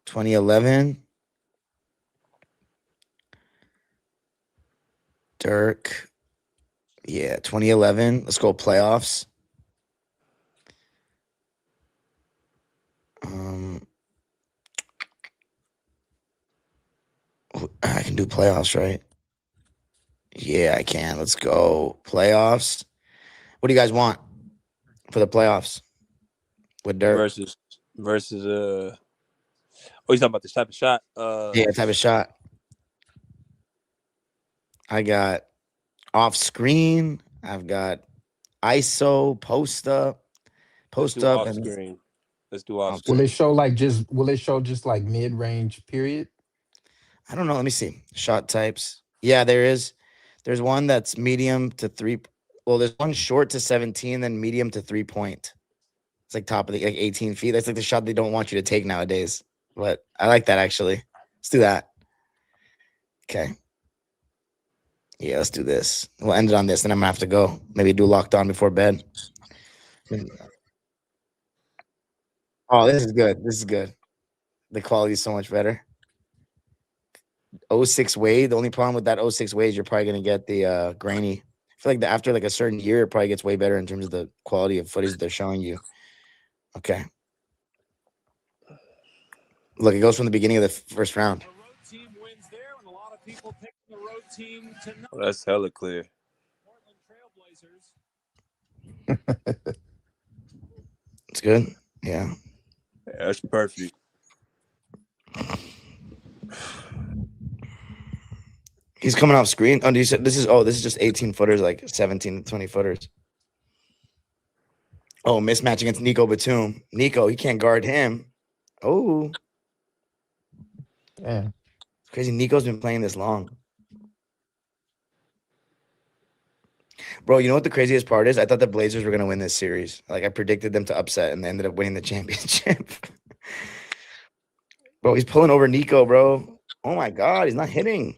2011. Dirk. Yeah, 2011. Let's go playoffs. I can do playoffs, right? Yeah, I can. Let's go playoffs. What do you guys want for the playoffs with Dirk? Versus oh, you talking about this type of shot? Yeah, type of shot. I got off screen. I've got ISO, post up, let's do off and screen. Let's do off off Will it screen. show like just? Will it show just like mid range period? I don't know. Let me see. Shot types. Yeah, there is. There's one that's medium to three. Well, there's one short to 17, then medium to 3-point. It's like top of the like 18 feet. That's like the shot they don't want you to take nowadays. But I like that actually. Let's do that. Okay. Yeah, let's do this. We'll end it on this, then I'm gonna have to go. Maybe do locked on before bed. Oh, this is good. This is good. The quality is so much better. 06 Wade. The only problem with that 06 Wade is you're probably gonna get the grainy. I feel like after like a certain year, it probably gets way better in terms of the quality of footage they're showing you. Okay. Look, it goes from the beginning of the first round. Oh, that's hella clear. It's good. Yeah. That's perfect. He's coming off screen. Oh, you said this is just 18 footers, like 17 to 20 footers. Oh, mismatch against Nico Batum. Nico, he can't guard him. Oh, Yeah. crazy. Nico's been playing this long. Bro, you know what the craziest part is? I thought the Blazers were going to win this series. Like, I predicted them to upset, and they ended up winning the championship. Bro, he's pulling over Nico, bro. Oh, my God. He's not hitting.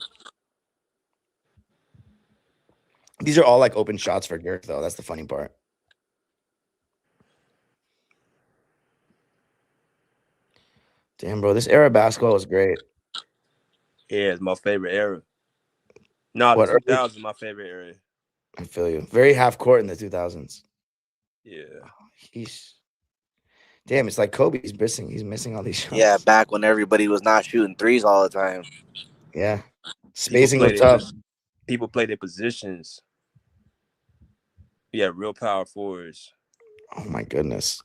These are all, like, open shots for Dirk, though. That's the funny part. Damn, bro. This era of basketball was great. Yeah, it's my favorite era. No, What, the 2000s is my favorite era. I feel you. Very half court in the 2000s. Yeah. Damn, it's like Kobe. He's missing all these shots. Yeah, back when everybody was not shooting threes all the time. Yeah. Spacing was tough. People play their positions. Yeah, real power forwards. Oh, my goodness.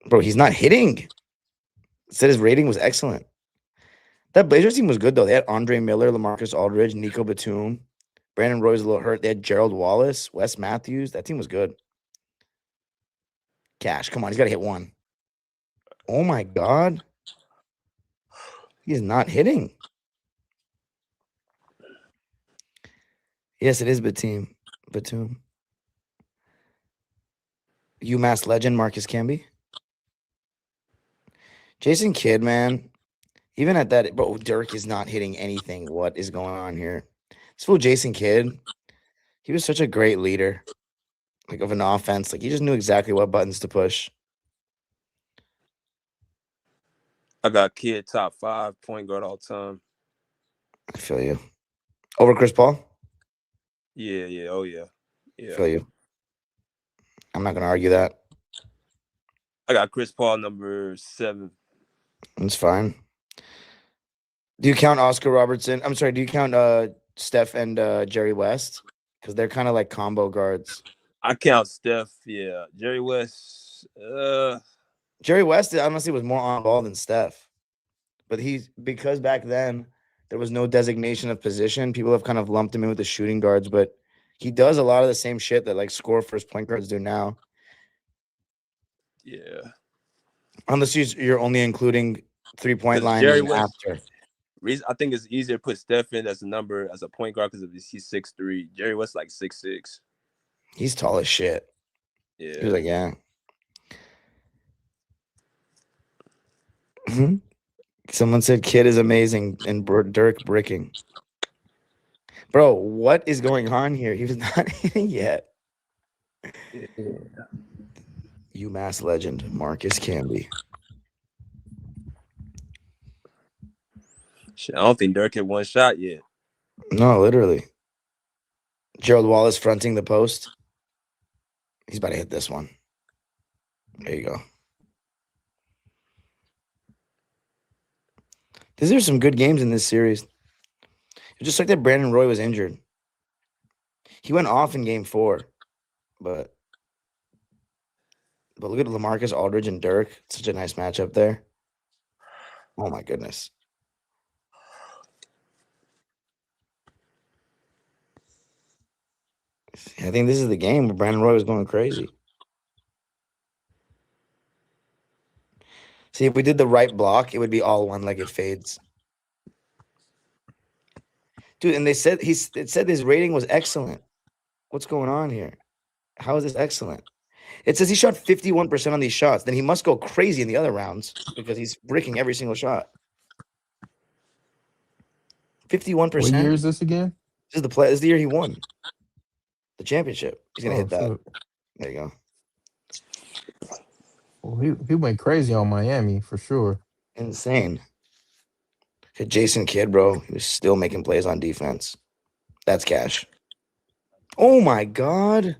Bro, he's not hitting. Said his rating was excellent. That Blazers team was good, though. They had Andre Miller, LaMarcus Aldridge, Nico Batum. Brandon Roy's a little hurt. They had Gerald Wallace, Wes Matthews. That team was good. Cash, come on. He's got to hit one. Oh, my God. He's not hitting. Yes, it is Batum. UMass legend Marcus Camby. Jason Kidd, man. Even at that, bro, Dirk is not hitting anything. What is going on here? This fool Jason Kidd, he was such a great leader, like of an offense. Like he just knew exactly what buttons to push. I got Kidd top 5 point guard all time. I feel you. Over Chris Paul? Yeah. Oh, yeah. I feel you. I'm not going to argue that. I got Chris Paul number 7. That's fine. Do you count Oscar Robertson? I'm sorry. Do you count Steph and Jerry West? Because they're kind of like combo guards. I count Steph. Yeah. Jerry West. Jerry West, honestly, was more on ball than Steph. But because back then there was no designation of position, people have kind of lumped him in with the shooting guards. But he does a lot of the same shit that like score first point guards do now. Yeah. Unless you're only including 3-point line Jerry and West, after. I think it's easier to put Steph in as a point guard because he's 6'3". Jerry West like 6'6". He's tall as shit. Yeah. He was like, yeah. Mm-hmm. Someone said Kid is amazing and Dirk bricking. Bro, what is going on here? He was not hitting yet. UMass legend Marcus Camby. Shit, I don't think Dirk hit one shot yet. No, literally. Gerald Wallace fronting the post. He's about to hit this one. There you go. These are some good games in this series. It's just like that Brandon Roy was injured. He went off in game 4, but look at LaMarcus Aldridge and Dirk. Such a nice matchup there. Oh my goodness. I think this is the game where Brandon Roy was going crazy. See, if we did the right block, it would be all one-legged fades. Dude, and they said it said his rating was excellent. What's going on here? How is this excellent? It says he shot 51% on these shots. Then he must go crazy in the other rounds because he's bricking every single shot. 51%. What year is this again? This is the year he won the championship. He's gonna hit that. So, There you go. well, he went crazy on Miami for sure. Insane. Hey, Jason Kidd, bro, he was still making plays on defense. That's cash. Oh my God.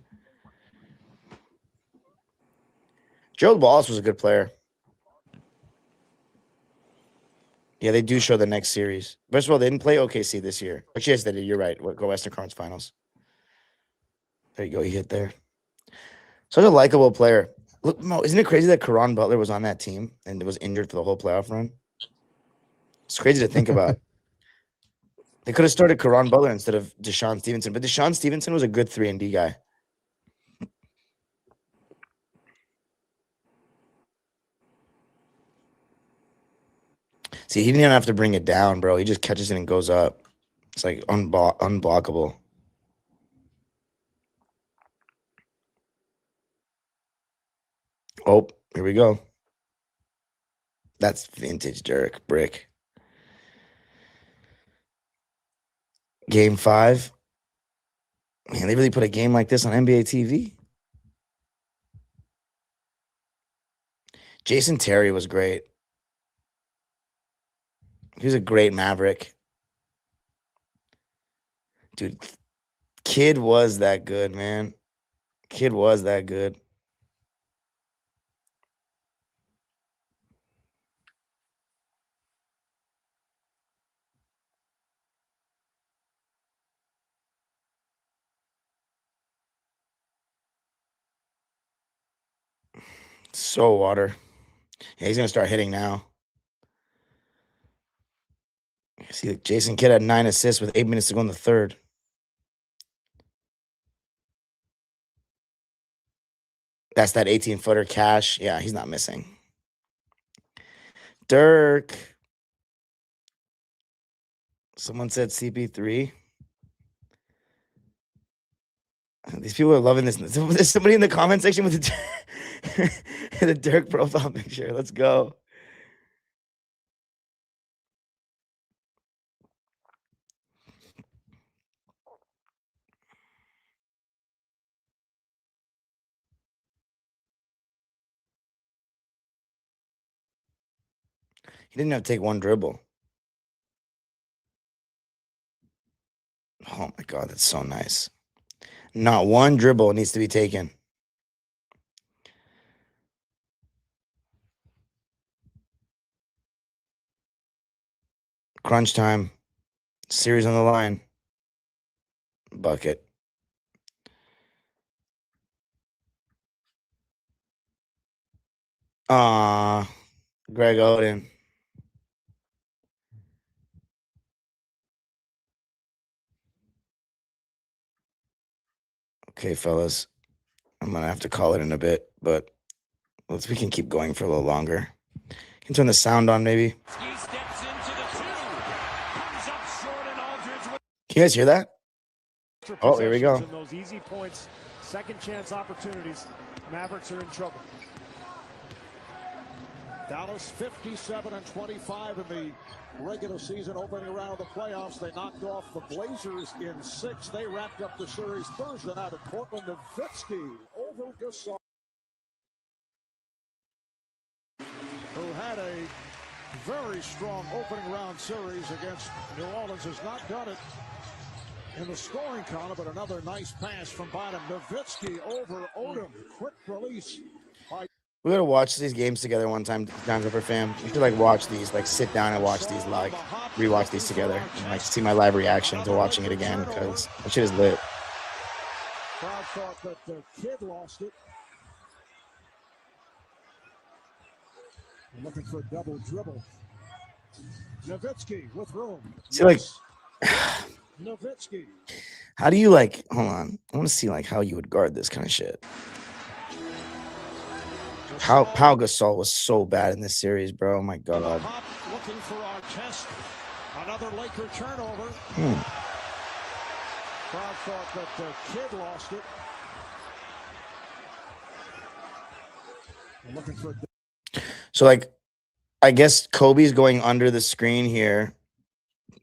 Gerald Wallace was a good player. Yeah, they do show the next series. First of all, they didn't play OKC this year. But yes, they did. You're right. Go Western Conference Finals. There you go. He hit there. Such a likable player. Look, Mo, isn't it crazy that Caron Butler was on that team and was injured for the whole playoff run? It's crazy to think about. They could have started Caron Butler instead of Deshaun Stevenson, but Deshaun Stevenson was a good 3-and-D guy. See, he didn't even have to bring it down, bro. He just catches it and goes up. It's like unblockable. Oh, here we go. That's vintage Dirk brick. Game 5. Man, they really put a game like this on NBA TV. Jason Terry was great. He was a great Maverick. Dude, Kid was that good, man. Kid was that good. So water. Yeah, he's going to start hitting now. See, Jason Kidd had 9 assists with 8 minutes to go in the third. That's that 18-footer cash. Yeah, he's not missing. Dirk. Someone said CP3. These people are loving this. There's somebody in the comment section with the Dirk profile picture. Let's go. He didn't have to take one dribble. Oh my God, that's so nice. Not one dribble needs to be taken. Crunch time. Series on the line. Bucket. Greg Oden. Okay, fellas. I'm going to have to call it in a bit, but we can keep going for a little longer. Can turn the sound on, maybe. Can you guys hear that? Oh, here we go. Those easy points, second chance opportunities. Mavericks are in trouble. Dallas 57-25 in the regular season opening round of the playoffs. They knocked off the Blazers in 6. They wrapped up the series Thursday night at Portland. Nowitzki over Gasol, who had a very strong opening round series against New Orleans, has not done it in the scoring column, but another nice pass from Bynum. Nowitzki over Odom. Quick release. We gotta watch these games together one time, John Clipper fam. We should like watch these, like sit down and watch these, like rewatch these together, and like see my live reaction to watching it again because that shit is lit. Crowd thought that the kid lost it. Looking for a double dribble. Nowitzki with room. See, like, Nowitzki. how do you like? Hold on, I want to see like how you would guard this kind of shit. Pau Gasol was so bad in this series, bro. Oh my god. Looking for our test. Another Laker turnover. Crowd thought that the kid lost it. Looking for. So like, I guess Kobe's going under the screen here,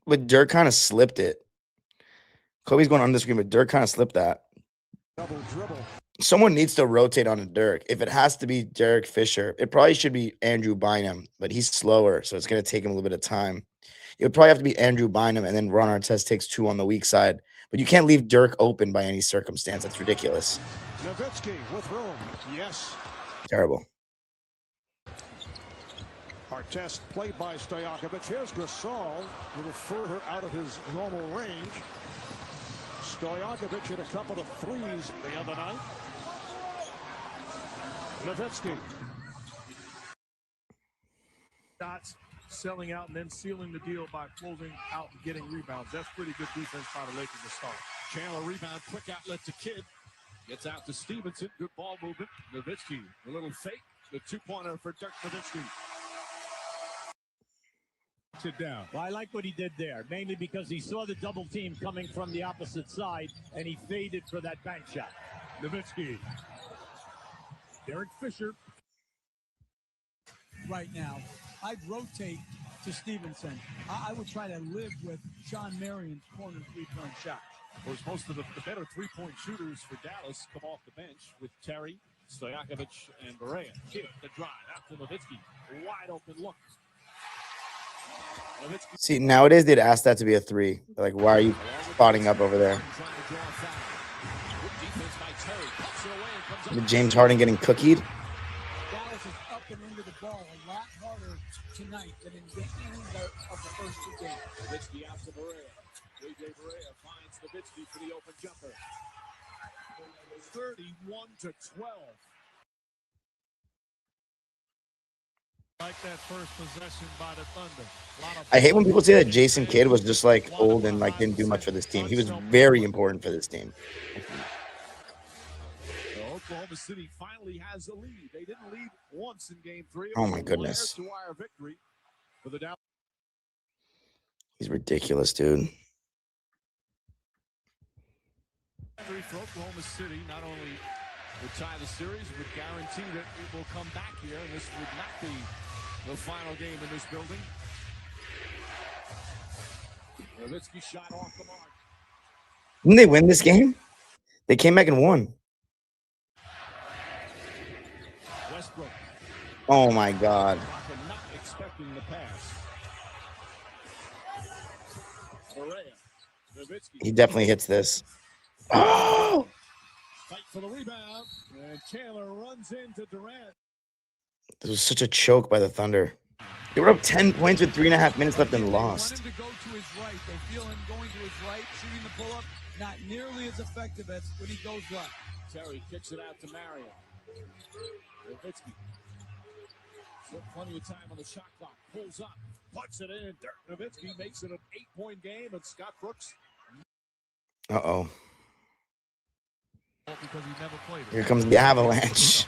but Dirk kind of slipped it. Kobe's going under the screen, but Dirk kind of slipped that. Double dribble. Someone needs to rotate on a Dirk. If it has to be Derek Fisher, it probably should be Andrew Bynum, but he's slower, so it's going to take him a little bit of time. It would probably have to be Andrew Bynum, and then Ron Artest takes 2 on the weak side. But you can't leave Dirk open by any circumstance. That's ridiculous. Nowitzki with room. Yes. Terrible. Our test played by Stojakovic. Here's Gasol, a little further out of his normal range. Stojakovic hit a couple of threes the other night. Nowitzki. Shots, selling out, and then sealing the deal by closing out and getting rebounds. That's pretty good defense by the Lakers to start. Chandler rebound, quick outlet to Kidd. Gets out to Stevenson. Good ball movement. Nowitzki, a little fake. The 2-pointer for Dirk Nowitzki. Sit down. Well, I like what he did there, mainly because he saw the double team coming from the opposite side, and he faded for that bank shot. Nowitzki. Derek Fisher. Right now, I'd rotate to Stevenson. I would try to live with Sean Marion's corner three-point shot. Of course, most of the better three-point shooters for Dallas come off the bench with Terry, Stojakovic, and Barea. Kidd, the drive out to Nowitzki. Wide open look. See, nowadays they'd ask that to be a 3. They're like, why are you spotting up over there? With James Harden getting cookied. Dallas is up and into the ball a lot harder tonight than in any of the first 2 games. Nowitzki out to Barea. J.J. Barea finds Nowitzki for the open jumper. 31-12. Like that first possession by the Thunder. I hate when people say that Jason Kidd was just like old and like didn't do much for this team. He was very important for this team. Oklahoma City finally has a lead. They didn't lead once in game 3. Oh my goodness. Wire victory for the Dallas. He's ridiculous, dude. For Oklahoma City, not only would tie the series, would guarantee that it will come back here, and this would not be the final game in this building. Nowitzki shot off the mark. Didn't they win this game? They came back and won. Westbrook. Oh my god. Not expecting the pass. Nowitzki. He definitely hits this. Oh! Fight for the rebound, and Chandler runs into Durant. This was such a choke by the Thunder. They were up 10 points with 3.5 minutes left and lost. Want him to go to his right. They feel him going to his right, shooting the pull-up. Not nearly as effective as when he goes left. Terry kicks it out to Marion. Nowitzki. Plenty of time on the shot clock. Pulls up, puts it in. Dirk Nowitzki makes it an 8-point game, and Scott Brooks. Uh-oh. Because he never played it. Here comes the avalanche.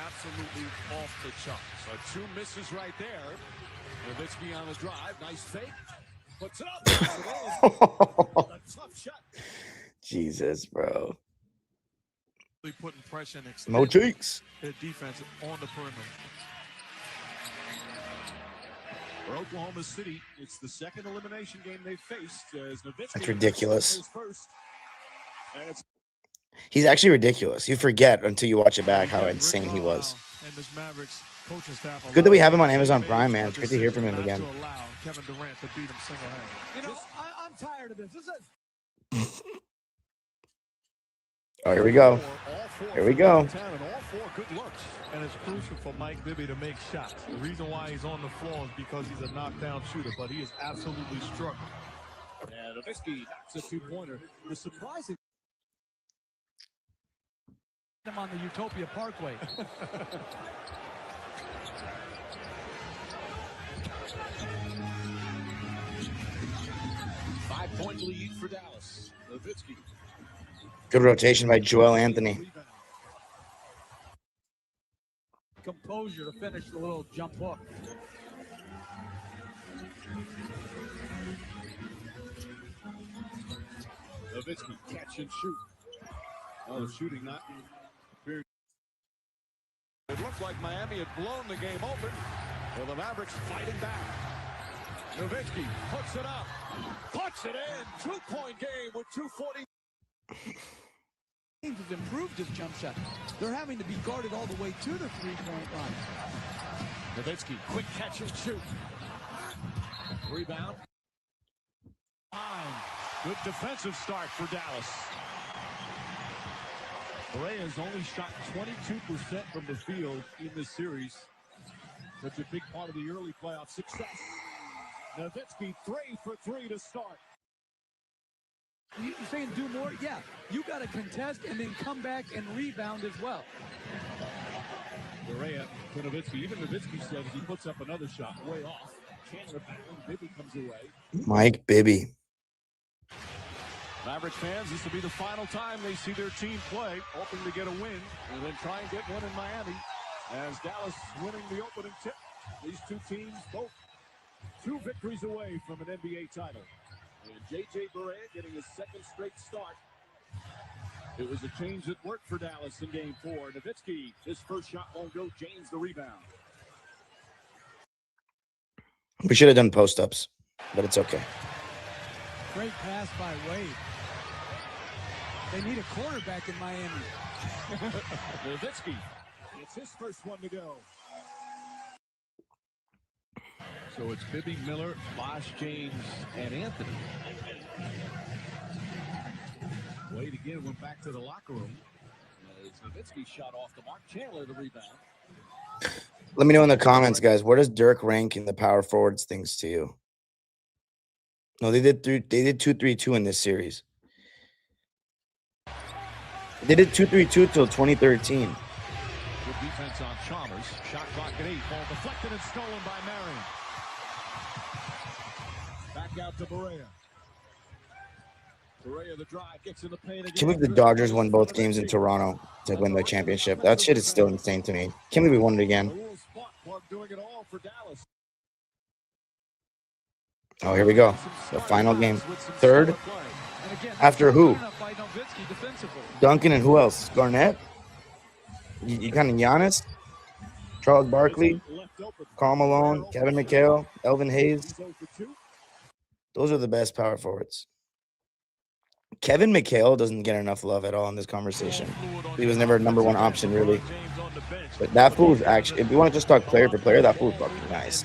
Absolutely off the charts. So 2 misses right there. Nowitzki on the drive. Nice fake. Puts it up. A tough shot. Jesus, bro. Putting pressure and Mo cheeks. Their defense on the perimeter. For Oklahoma City, it's the second elimination game they faced. As Nowitzki That's ridiculous. first. And it's He's actually ridiculous. You forget until you watch it back how insane he was. And this Mavericks coaching staff Good that we have him on Amazon Prime, man. It's great to hear from him again. Kevin Durant to beat him single-handedly. You know, I'm tired of this. This is Oh, here we go. Here we go. All four good looks. And it's crucial for Mike Bibby to make shots. The reason why he's on the floor is because he's a knockdown shooter, but he is absolutely struggling. And Nowitzki knocks a two-pointer. The surprising him on the Utopia Parkway. 5-point lead for Dallas. Nowitzki. Good rotation by Joel Anthony. Composure to finish the little jump hook. Nowitzki catch and shoot. Oh, the shooting not very. It looked like Miami had blown the game open. Well, the Mavericks fighting back. Nowitzki puts it up. Puts it in. 2-point game with 2:40. Teams have improved his jump shot. They're having to be guarded all the way to the three-point line. Nowitzki, quick catch and shoot. Rebound. Good defensive start for Dallas. Correa's only shot 22% from the field in this series. Such a big part of the early playoff success. Nowitzki 3 for 3 to start. You're saying do more? Yeah. You got to contest and then come back and rebound as well. Correa to Nowitzki. Even Nowitzki said he puts up another shot way off. Chandler back when Bibby comes away. Mike Bibby. Mavericks fans, this will be the final time they see their team play, hoping to get a win and then try and get one in Miami. As Dallas winning the opening tip. These two teams both 2 victories away from an NBA title. And J.J. Barea getting his second straight start. It was a change that worked for Dallas in Game 4. Nowitzki, his first shot won't go. James the rebound. We should have done post-ups, but it's okay. Great pass by Wade. They need a quarterback in Miami. Nowitzki, it's his first one to go. So it's Bibby, Miller, Bosh, James, and Anthony. Wade again went back to the locker room. Nowitzki shot off the mark. Chandler the rebound. Let me know in the comments, guys. Where does Dirk rank in the power forwards things to you? No, they did 2-3-2 in this series. They did 2-3-2 till 2013. Good defense on Chalmers. Shot clock at 8. Ball deflected and stolen by Marion. Back out to Barea. Barea the drive gets in the paint again. Can't believe the Dodgers won both games in Toronto to win the championship. That shit is still insane to me. Can't believe we won it again. Doing it all for Dallas. Oh, here we go. The final game. Third. After who? Duncan and who else? Garnett? You kind of Giannis? Charles Barkley? Karl Malone? Kevin McHale? Elvin Hayes? Those are the best power forwards. Kevin McHale doesn't get enough love at all in this conversation. He was never a number one option, really. But that fool is actually, if you want to just talk player for player, that fool is fucking nice.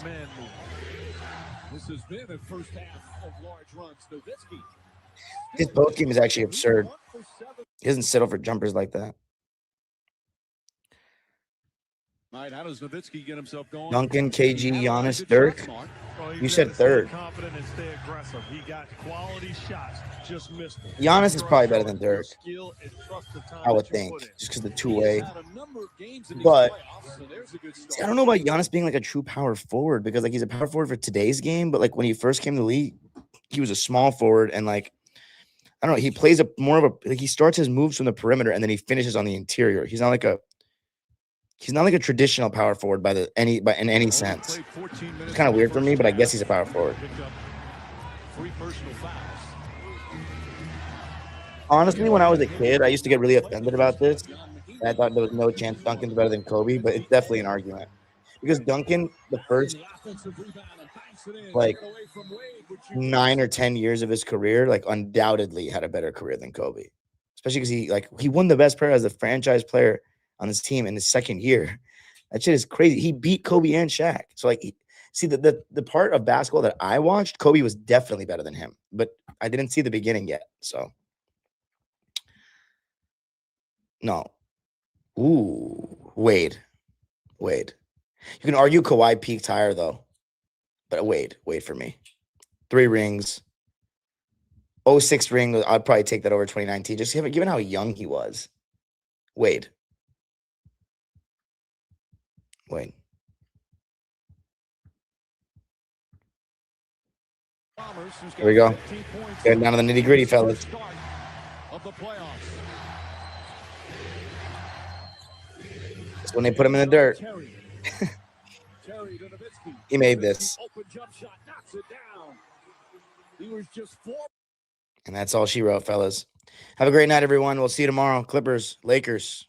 This has been a first half of large runs. Nowitzki. His post game is actually absurd. He doesn't settle for jumpers like that. All right, how does Nowitzki get himself going? Duncan, KG, Giannis, Dirk. You said third. Confident and stay aggressive. He got quality shots, just missed them. Giannis is probably better than Dirk. I would think, just because the two-way. But see, I don't know about Giannis being like a true power forward, because like he's a power forward for today's game, but like when he first came to the league, he was a small forward, and like I don't know, he plays a more of a like he starts his moves from the perimeter and then he finishes on the interior. He's not like a traditional power forward in any sense. It's kind of weird for me, but I guess he's a power forward. Honestly, when I was a kid, I used to get really offended about this. I thought there was no chance Duncan's better than Kobe, but it's definitely an argument. Because Duncan, the first like 9 or 10 years of his career, like undoubtedly had a better career than Kobe. especially because he won the best player as a franchise player on his team in his second year. That shit is crazy. He beat Kobe and Shaq. So see the part of basketball that I watched, Kobe was definitely better than him, but I didn't see the beginning yet. So no. Ooh, Wade. You can argue Kawhi peaked higher though, but Wade for me. 3 rings. 06 ring, I'd probably take that over 2019, just given how young he was. Wade. Bombers, who's Here we got go. 15 points Getting down to the nitty-gritty, fellas. start of the playoffs. That's when they put him in the dirt. Terry to Nowitzki. He made this. Open jump shot, knocks it down. He was just 4. And that's all she wrote, fellas. Have a great night, everyone. We'll see you tomorrow. Clippers, Lakers.